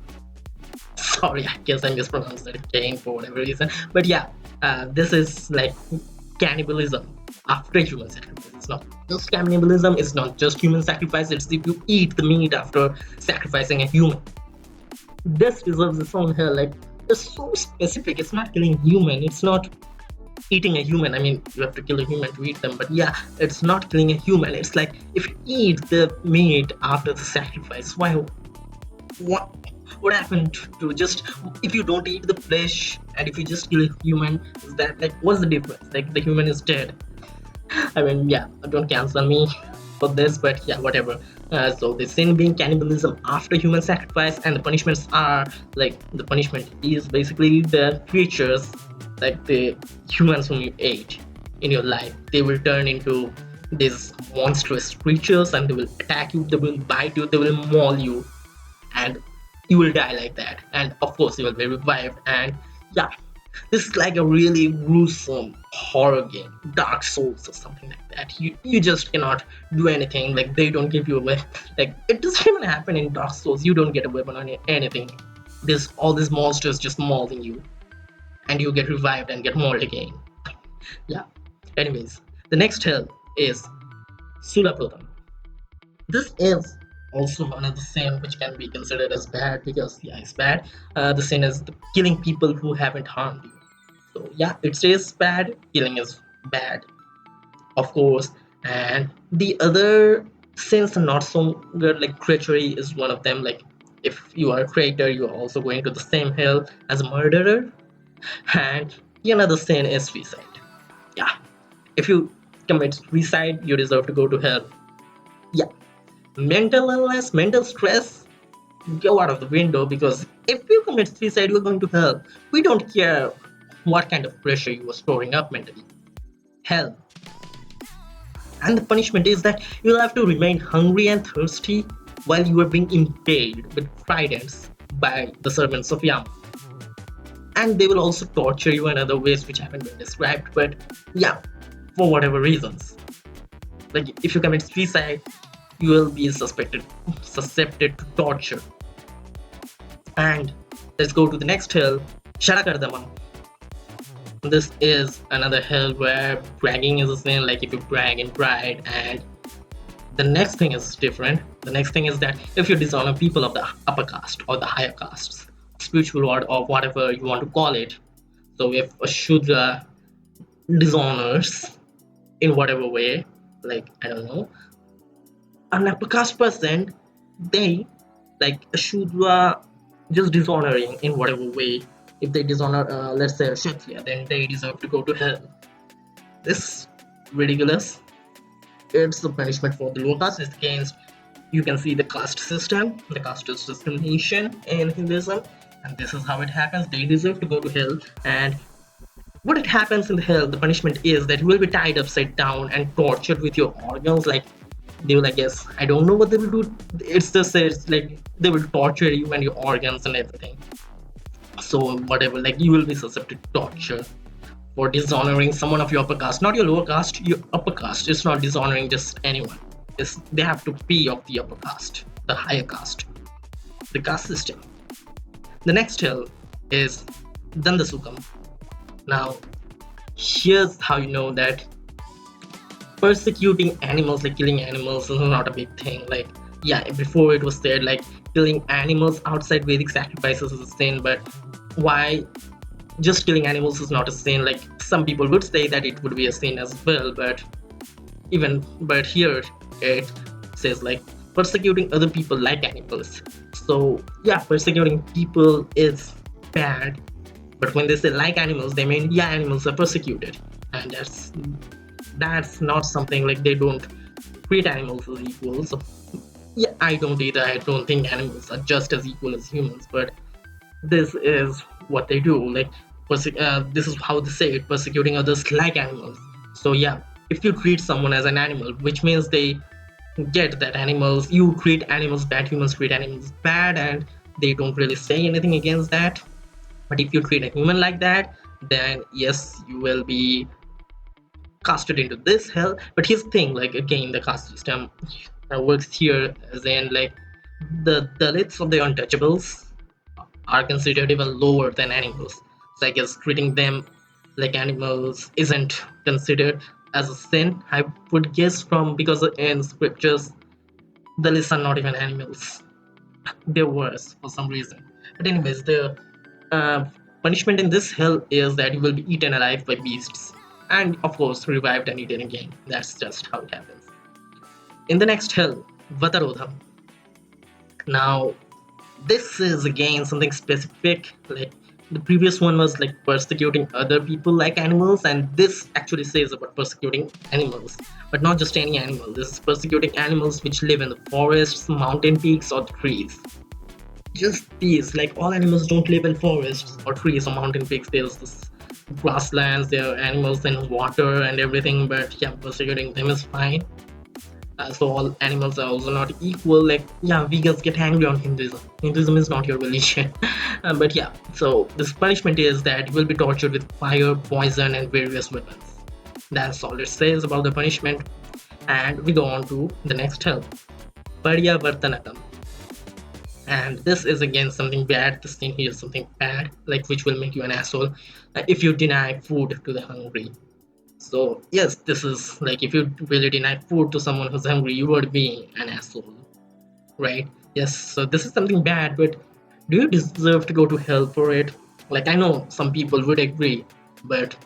Sorry, I guess I mispronounced that again for whatever reason. But yeah, this is like cannibalism after human sacrifice. It's not just cannibalism, it's not just human sacrifice, it's if you eat the meat after sacrificing a human. This deserves its own hell. Like, it's so specific. It's not killing human, it's not eating a human. I mean, you have to kill a human to eat them, but yeah, it's not killing a human. It's like if you eat the meat after the sacrifice, why? What happened to just if you don't eat the flesh and if you just kill a human? Is that like what's the difference? Like the human is dead. I mean, yeah, don't cancel me for this, but yeah, whatever. So the sin being cannibalism after human sacrifice, and the punishments are like the punishment is basically the creatures, like the humans whom you ate in your life. They will turn into these monstrous creatures, and they will attack you. They will bite you. They will maul you, and you will die like that. And of course, you will be revived. And yeah, this is like a really gruesome horror game, Dark Souls or something like that. You just cannot do anything. Like they don't give you a weapon. Like it doesn't even happen in Dark Souls. You don't get a weapon or anything. There's all these monsters just mauling you, and you get revived and get mauled again. Yeah. Anyways, the next hell is Sulaprotam. This is also another sin which can be considered as bad, because yeah, it's bad. The sin is killing people who haven't harmed you. So yeah, it is bad. Killing is bad, of course. And the other sins are not so good. Like treachery is one of them. Like if you are a traitor, you are also going to the same hell as a murderer. And another sin is suicide. Yeah, if you commit suicide, you deserve to go to hell. Yeah, mental illness, mental stress, go out of the window, because if you commit suicide, you're going to hell. We don't care what kind of pressure you were storing up mentally. Hell. And the punishment is that you'll have to remain hungry and thirsty while you are being impaled with tridents by the servants of Yama. And they will also torture you in other ways which haven't been described, but yeah, for whatever reasons. Like if you commit suicide, you will be susceptible to torture. And let's go to the next hell, Ksharakardamam. This is another hell where bragging is a sin, like if you brag in pride. And the next thing is different. The next thing is that if you dishonor people of the upper caste or the higher castes, spiritual world, or whatever you want to call it. So if a Shudra dishonors in whatever way, like I don't know, an upper caste person, they, like a Shudra just dishonoring in whatever way, if they dishonor let's say a Kshatriya, then they deserve to go to hell. This is ridiculous. It's the punishment for the lower caste. It's against, you can see the caste system, the caste discrimination in Hinduism, and this is how it happens. They deserve to go to hell. And what it happens in the hell, the punishment is that you will be tied upside down and tortured with your organs. Like they will, I guess, I don't know what they will do. It's just, it's like they will torture you and your organs and everything. So whatever, like you will be susceptible to torture for dishonoring someone of your upper caste, not your lower caste, your upper caste. It's not dishonoring just anyone. They have to be of the upper caste, the higher caste, the caste system. The next hell is Dandasukam. Now, here's how you know that persecuting animals, like killing animals, is not a big thing. Like, yeah, before it was said like killing animals outside Vedic sacrifices is a sin, but why just killing animals is not a sin? Like some people would say that it would be a sin as well, but here it says like persecuting other people like animals. So yeah, persecuting people is bad. But when they say like animals, they mean yeah, animals are persecuted, and that's not something like they don't treat animals as equals. So, yeah, I don't either. I don't think animals are just as equal as humans, but this is what they do. Like, this is how they say it: persecuting others like animals. So yeah, if you treat someone as an animal, which means they get that you treat animals bad, humans treat animals bad, and they don't really say anything against that. But if you treat a human like that, then yes, you will be casted into this hell. But here's the thing, like again, the caste system works here as in like the Dalits of the untouchables are considered even lower than animals. So I guess treating them like animals isn't considered as a sin, I would guess, from because in scriptures Dalits are not even animals. They're worse for some reason. But anyways, the uh, punishment in this hell is that you will be eaten alive by beasts, and of course revived and eaten again. That's just how it happens. In the next hell, Vatarodham. Now, this is again something specific. Like the previous one was like persecuting other people like animals, and this actually says about persecuting animals, but not just any animal. This is persecuting animals which live in the forests, mountain peaks, or trees. Just these, like all animals don't live in forests or trees or mountain peaks. There's this grasslands, there are animals in water and everything, but yeah, persecuting them is fine. So all animals are also not equal. Like yeah, vegans get angry on Hinduism. Hinduism is not your religion. But yeah, so this punishment is that you will be tortured with fire, poison, and various weapons. That's all it says about the punishment. And we go on to the next hell, Paryavartanakam. And this is again something bad. This thing here is something bad, like which will make you an asshole if you deny food to the hungry. So yes, this is like if you really deny food to someone who's hungry, you would be an asshole, right? Yes, so this is something bad, but do you deserve to go to hell for it? Like I know some people would agree, but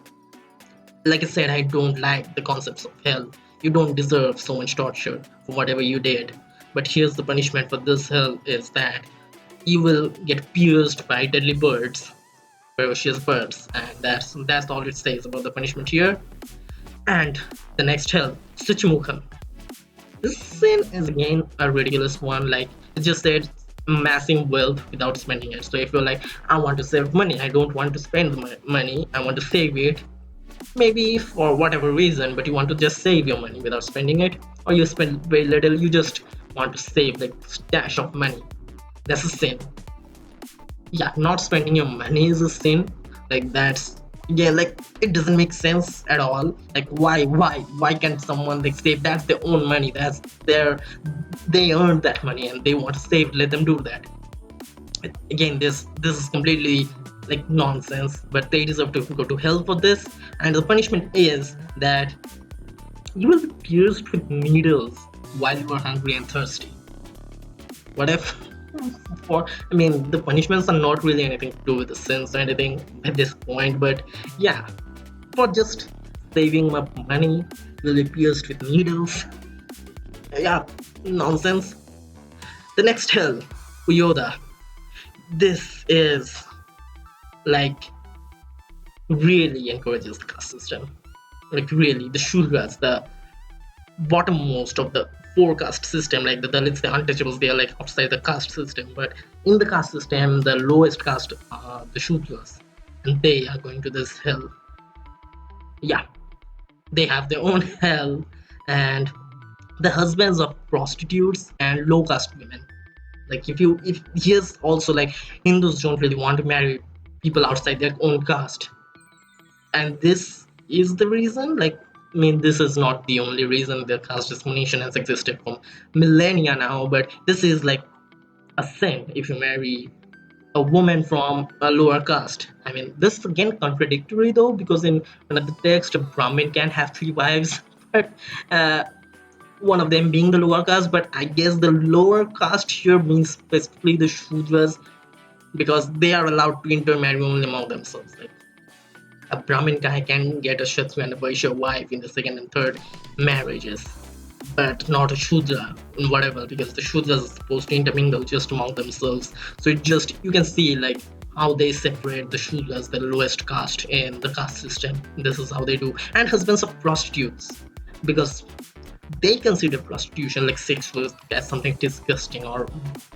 like I said, I don't like the concepts of hell. You don't deserve so much torture for whatever you did. But here's the punishment for this hell is that you will get pierced by deadly birds, ferocious birds, and that's all it says about the punishment here. And the next hell, Sucimukham. This sin is again a ridiculous one. Like it just said amassing wealth without spending it. So if you're like, I want to save money, I don't want to spend the money, I want to save it, maybe for whatever reason, but you want to just save your money without spending it, or you spend very little, you just want to save like stash of money. That's a sin. Yeah, not spending your money is a sin. Like that's yeah, like it doesn't make sense at all. Like why can't someone like save? That's their own money, that's their, they earned that money and they want to save, let them do that. Again, this is completely like nonsense, but they deserve to go to hell for this. And the punishment is that you will be pierced with needles while you are hungry and thirsty. What if for, I mean, the punishments are not really anything to do with the sins or anything at this point, but yeah, for just saving my money, will be pierced with needles. Yeah, nonsense. The next hell, Puyoda. This is like really encourages the caste system. Like really, the Shudras, the bottommost of the four caste system, like the Dalits, the untouchables, they are like outside the caste system. But in the caste system, the lowest caste are the Shudras, and they are going to this hell. Yeah, they have their own hell, and the husbands of prostitutes and low caste women. Like if here's also like Hindus don't really want to marry people outside their own caste, and this is the reason. Like I mean, this is not the only reason the caste discrimination has existed for millennia now, but this is like a sin if you marry a woman from a lower caste. I mean, this is again contradictory though, because in the text, a Brahmin can have three wives, but one of them being the lower caste. But I guess the lower caste here means specifically the Shudras, because they are allowed to intermarry only among themselves. Like a Brahmin guy can get a Kshatriya and a Vaishya wife in the second and third marriages, but not a Shudra in whatever, because the Shudras are supposed to intermingle just among themselves. So it just, you can see like how they separate the Shulas, the lowest caste in the caste system. This is how they do. And husbands of prostitutes, because they consider prostitution like sex work as something disgusting or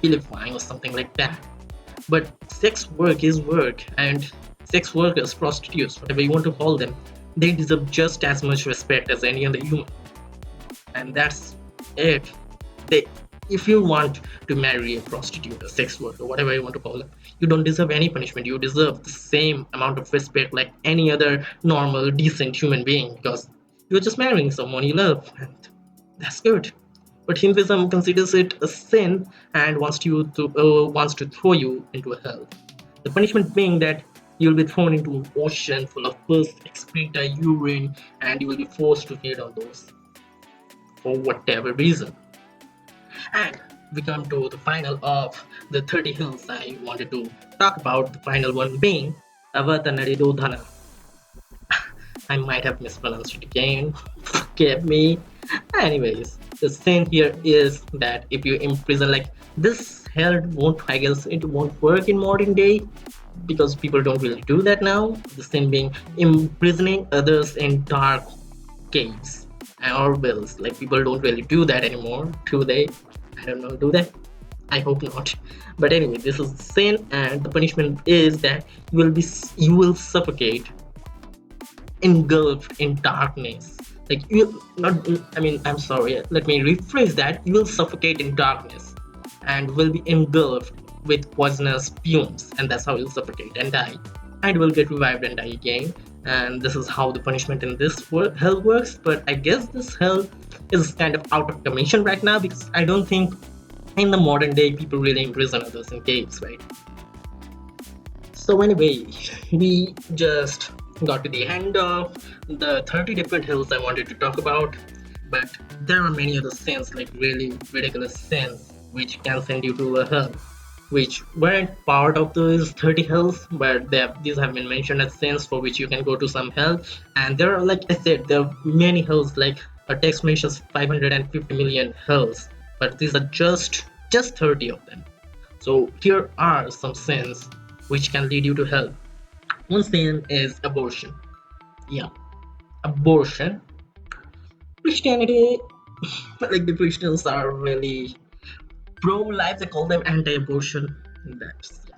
vilifying or something like that. But sex work is work, and sex workers, prostitutes, whatever you want to call them, they deserve just as much respect as any other human. And that's it. They, if you want to marry a prostitute, a sex worker, whatever you want to call them, you don't deserve any punishment. You deserve the same amount of respect like any other normal, decent human being, because you're just marrying someone you love, and that's good. But Hinduism considers it a sin and wants to throw you into a hell. The punishment being that you'll be thrown into an ocean full of pus, excreta, urine, and you will be forced to feed on those for whatever reason. And we come to the final of the 30 hills I wanted to talk about, the final one being Avatanirodhana. I might have mispronounced it again, forgive me. Anyways, the sin here is that if you imprison, like, this hell won't, I guess it won't work in modern day because people don't really do that now. The sin being imprisoning others in dark caves or wells. Like, people don't really do that anymore, do they? I don't know, do they? I hope not. But anyway, this is sin, and the punishment is that you will suffocate, engulfed in darkness. Like, you not, I mean, I'm sorry, let me rephrase that. You will suffocate in darkness and will be engulfed with poisonous fumes, and that's how you'll suffocate and die, and will get revived and die again. And this is how the punishment in this hell works. But I guess this hell is kind of out of commission right now, because I don't think in the modern day people really imprison others in caves, right? So anyway, we just got to the end of the 30 different hills I wanted to talk about, but there are many other sins, like really ridiculous sins, which can send you to a hell, which weren't part of those 30 hills, but these have been mentioned as sins for which you can go to some hell. And there are, like I said, there are many hills, like a text mentions 550 million hills, but these are just 30 of them. So here are some sins which can lead you to hell. One sin is abortion. Yeah, abortion. Christianity, like, the Christians are really pro-life. They call them anti-abortion. That's, yeah.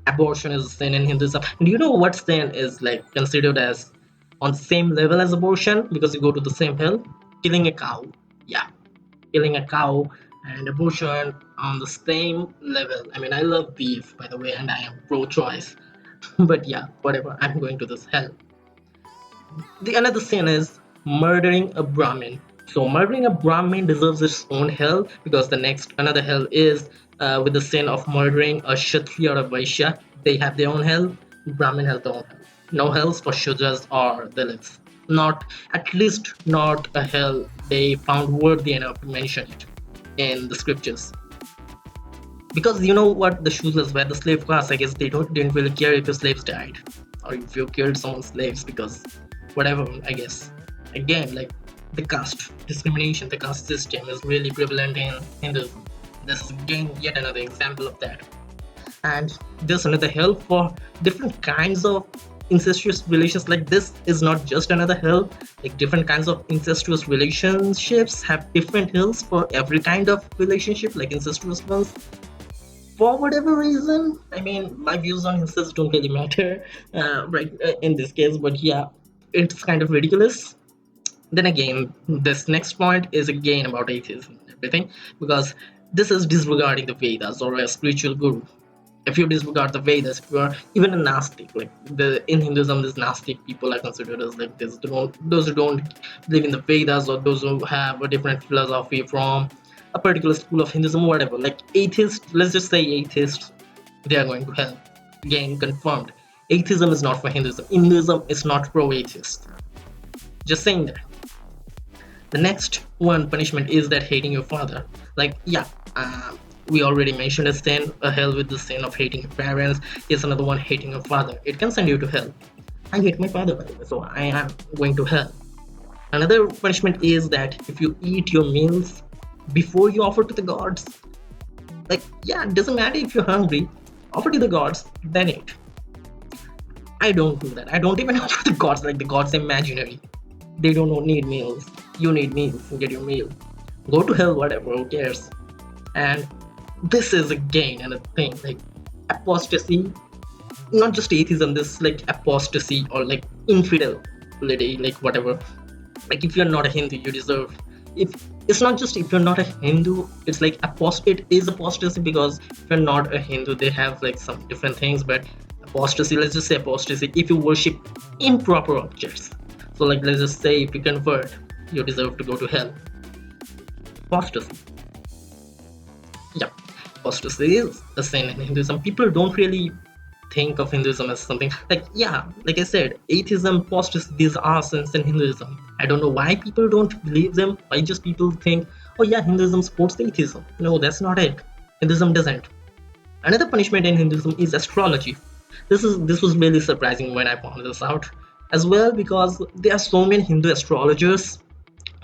Abortion is a sin in Hinduism. Do you know what sin is, like, considered as on the same level as abortion, because you go to the same hell? Killing a cow. Yeah, killing a cow and abortion on the same level. I mean, I love beef, by the way, and I am pro-choice. But yeah, whatever, I'm going to this hell. The another sin is murdering a Brahmin. So murdering a Brahmin deserves its own hell, because the next another hell is with the sin of murdering a Kshatriya or a Vaishya. They have their own hell. Brahmin has their own hell. No hells for Shudras or Dalits. Not, at least not a hell they found worthy enough to mention it in the scriptures. Because you know what, the Shudras were the slave class. I guess they didn't really care if your slaves died or if you killed someone's slaves, because whatever, I guess. Again, like, the caste discrimination, the caste system is really prevalent in Hinduism. This is again yet another example of that. And there's another hell for different kinds of incestuous relations. Like, this is not just another hell. Like, different kinds of incestuous relationships have different hells for every kind of relationship, like incestuous ones. For whatever reason, I mean, my views on incest don't really matter right in this case, but yeah, it's kind of ridiculous. Then again, this next point is again about atheism and everything, because this is disregarding the Vedas or a spiritual guru. If you disregard the Vedas, if you are even a Gnostic, like, in Hinduism, these Gnostic people are considered as like this. Those who don't believe in the Vedas, or those who have a different philosophy from a particular school of Hinduism, whatever. Like, atheists, let's just say atheists, they are going to hell. Again, confirmed. Atheism is not for Hinduism. Hinduism is not pro-atheist. Just saying that. The next one punishment is that hating your father. Like, yeah, we already mentioned a sin, a hell with the sin of hating your parents. Here's another one, hating your father. It can send you to hell. I hate my father, by the way, so I am going to hell. Another punishment is that if you eat your meals before you offer to the gods, like, yeah, it doesn't matter if you're hungry. Offer to the gods, then eat. I don't do that. I don't even offer the gods, like the gods imaginary. They don't need meals. You need meals. Get your meal. Go to hell, whatever, who cares? And this is again another thing, like apostasy, not just atheism, this like apostasy or like infidelity, like whatever. Like if you're not a Hindu, you deserve. If it's not just if you're not a Hindu, it's like it is apostasy, because if you're not a Hindu, they have like some different things, but apostasy, let's just say apostasy, if you worship improper objects. So like let's just say if you convert, you deserve to go to hell. Apostasy. Yeah, apostasy is a sin in Hinduism. People don't really think of Hinduism as something like, yeah, like I said, atheism, apostasy, these are sins in Hinduism. I don't know why people don't believe them. Why just people think, oh yeah, Hinduism supports atheism. No, that's not it. Hinduism doesn't. Another punishment in Hinduism is astrology. This was really surprising when I found this out as well, because there are so many Hindu astrologers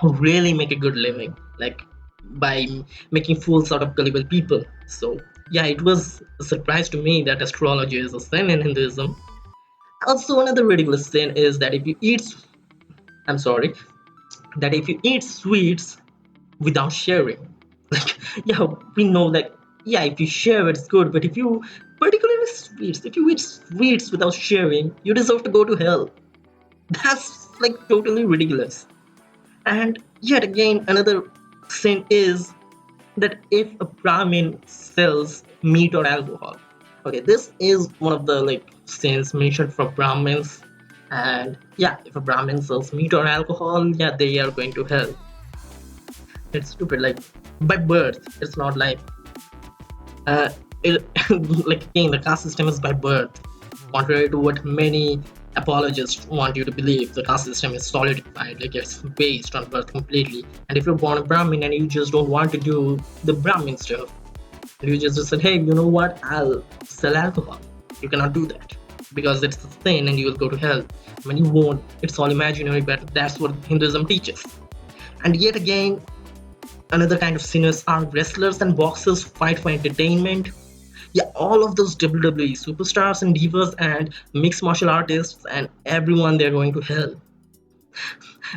who really make a good living, like by making fools out of gullible people. So yeah, it was a surprise to me that astrology is a sin in Hinduism. Also, another ridiculous sin is that I'm sorry, that if you eat sweets without sharing, like yeah, we know that yeah, if you share it's good, but if you particularly sweets, if you eat sweets without sharing, you deserve to go to hell. That's like totally ridiculous. And yet again, another sin is that if a Brahmin sells meat or alcohol, okay, this is one of the like sins mentioned for Brahmins. And yeah, if a Brahmin sells meat or alcohol, yeah, they are going to hell. It's stupid. Like by birth, it's not like uh, like again, the caste system is by birth. Contrary to what many apologists want you to believe, the caste system is solidified, like it's based on birth completely. And if you're born a Brahmin and you just don't want to do the Brahmin stuff, you just said, hey, you know what, I'll sell alcohol. You cannot do that because it's a sin and you will go to hell. When you won't, it's all imaginary, but that's what Hinduism teaches. And yet again, another kind of sinners are wrestlers and boxers who fight for entertainment. Yeah, all of those WWE superstars and divas and mixed martial artists and everyone, they're going to hell.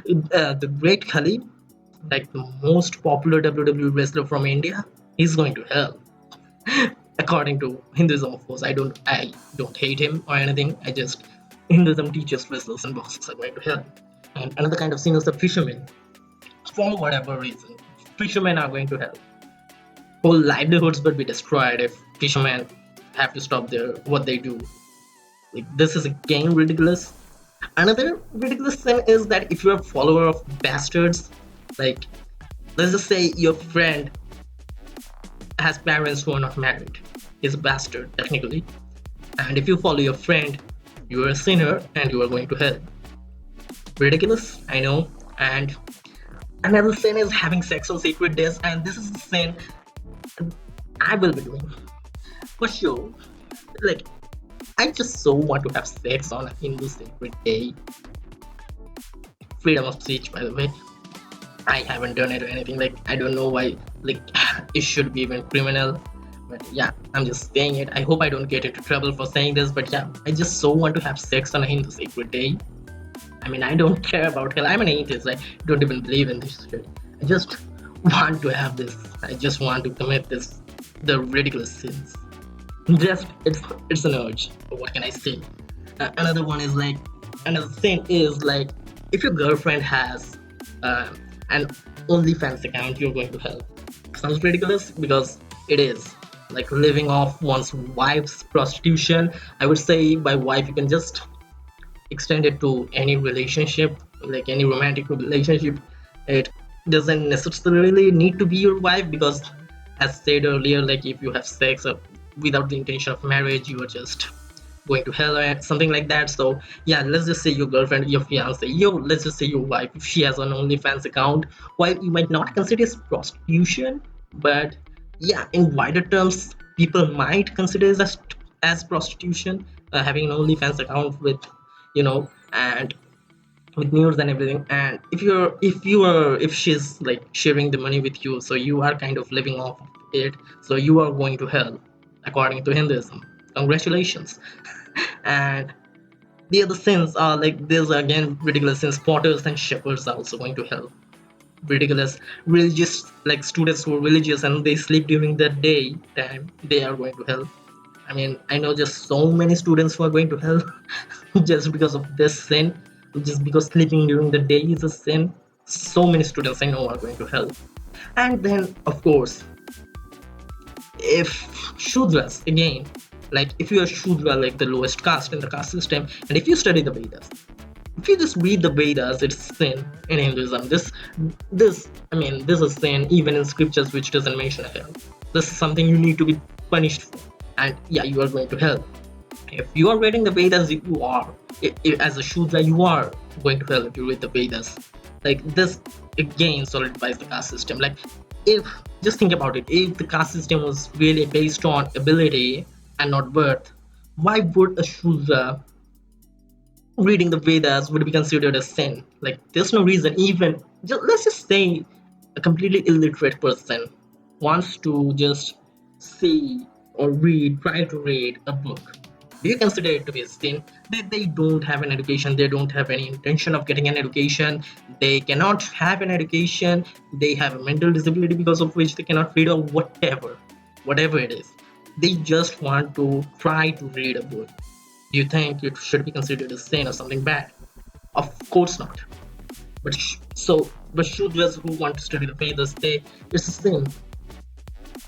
The great Khali, like the most popular WWE wrestler from India, he's going to hell. According to Hinduism, of course, I don't hate him or anything. I just Hinduism teaches wrestlers and boxers are going to hell. And another kind of sin is the fishermen. For whatever reason, fishermen are going to hell. Whole livelihoods will be destroyed if fishermen have to stop what they do. Like this is again ridiculous. Another ridiculous sin is that if you're a follower of bastards, like let's just say your friend has parents who are not married, he's a bastard technically, and if you follow your friend, you are a sinner and you are going to hell. Ridiculous, I know. And another sin is having sex on sacred days, and this is a sin I will be doing for sure. Like, I just so want to have sex on a Hindu sacred day. Freedom of speech, by the way. I haven't done it or anything. Like, I don't know why. Like, it should be even criminal. But yeah, I'm just saying it. I hope I don't get into trouble for saying this. But yeah, I just so want to have sex on a Hindu sacred day. I mean, I don't care about hell. I'm an atheist. I don't even believe in this shit. I just want to have this. I just want to commit the ridiculous sins. Just it's an urge. What can I say? Another one is like another thing is like if your girlfriend has an OnlyFans account, you're going to hell. Sounds ridiculous because it is. Like living off one's wife's prostitution. I would say by wife you can just extend it to any relationship, like any romantic relationship. It doesn't necessarily need to be your wife because, as said earlier, like if you have sex without the intention of marriage, you are just going to hell or something like that. So yeah, let's just say your girlfriend, your fiance, let's just say your wife, if she has an OnlyFans account, while you might not consider it prostitution, but yeah, in wider terms, people might consider it as prostitution, having an OnlyFans account with, and with news and everything. And if she's like sharing the money with you, so you are kind of living off of it, so you are going to hell according to Hinduism. Congratulations. And the other sins are like there's again ridiculous sins. Potters and shepherds are also going to hell. Ridiculous. Religious, like students who are religious and they sleep during the day time, they are going to hell. I mean, I know just so many students who are going to hell just because of this sin, just because sleeping during the day is a sin. So many students I know are going to hell. And then, of course, if Shudras, again, like if you are Shudra, like the lowest caste in the caste system, and if you study the Vedas, if you just read the Vedas, it's sin in Hinduism. This is sin even in scriptures which doesn't mention hell. This is something you need to be punished for, and yeah, you are going to hell. If you are reading the Vedas, you are, as a Shudra, you are going to hell if you read the Vedas. Like this again solidifies the caste system. Like if just think about it, if the caste system was really based on ability and not birth, why would a Shudra reading the Vedas would be considered a sin? Like there's no reason. Even let's just say a completely illiterate person wants to just see or try to read a book. Do you consider it to be a sin? They don't have an education, they don't have any intention of getting an education, they cannot have an education, they have a mental disability because of which they cannot read, or whatever it is. They just want to try to read a book. Do you think it should be considered a sin or something bad? Of course not. But Shudras who want to study the Vedas, it's a sin.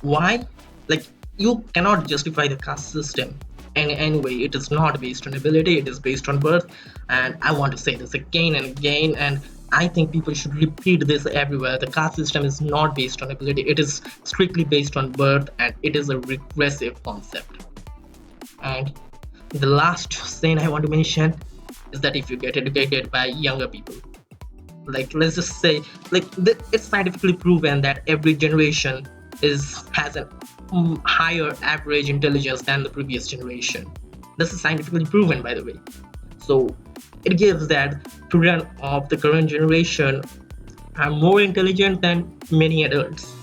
Why? Like you cannot justify the caste system. And anyway, it is not based on ability, it is based on birth. And I want to say this again and again, and I think people should repeat this everywhere. The caste system is not based on ability, it is strictly based on birth, and it is a regressive concept. And the last sin I want to mention is that if you get educated by younger people, like let's just say, like it's scientifically proven that every generation has a higher average intelligence than the previous generation. This is scientifically proven, by the way. So it gives that children of the current generation are more intelligent than many adults.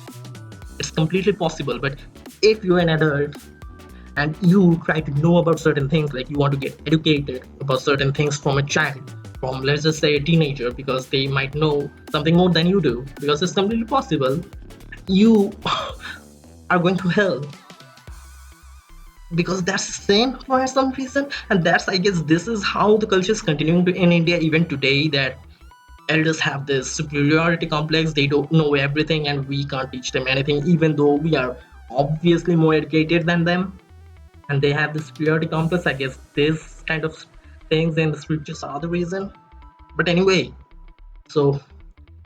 It's completely possible. But if you're an adult and you try to know about certain things, like you want to get educated about certain things from a child, from let's just say a teenager, because they might know something more than you do, because it's completely possible, you are going to hell, because that's sin for some reason. And that's, I guess, this is how the culture is continuing in India even today, that elders have this superiority complex. They don't know everything and we can't teach them anything, even though we are obviously more educated than them, and they have this superiority complex. I guess this kind of things in the scriptures are the reason. But anyway,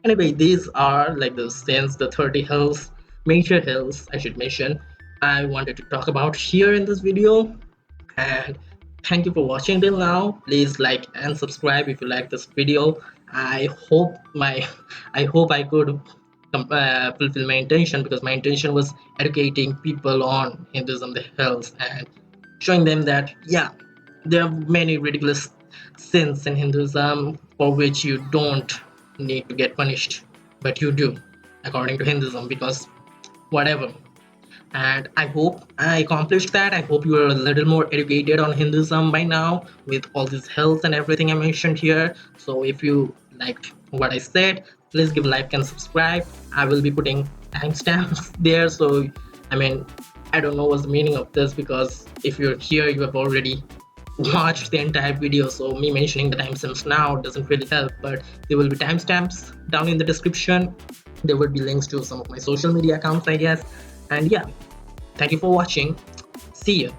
these are like the sins, the 30 hills, major hills I should mention, I wanted to talk about here in this video. And thank you for watching till now. Please like and subscribe if you like this video. I hope I could fulfill my intention, because my intention was educating people on Hinduism, the hills, and showing them that yeah, there are many ridiculous sins in Hinduism for which you don't need to get punished, but you do according to Hinduism, because whatever. And I hope I accomplished that. I hope you are a little more educated on Hinduism by now with all these hills and everything I mentioned here. So if you liked what I said, please give a like and subscribe. I will be putting timestamps there. So I don't know what's the meaning of this, because if you're here, you have already watched the entire video, so me mentioning the timestamps now doesn't really help. But there will be timestamps down in the description. There will be links to some of my social media accounts, I guess. And yeah, thank you for watching. See you.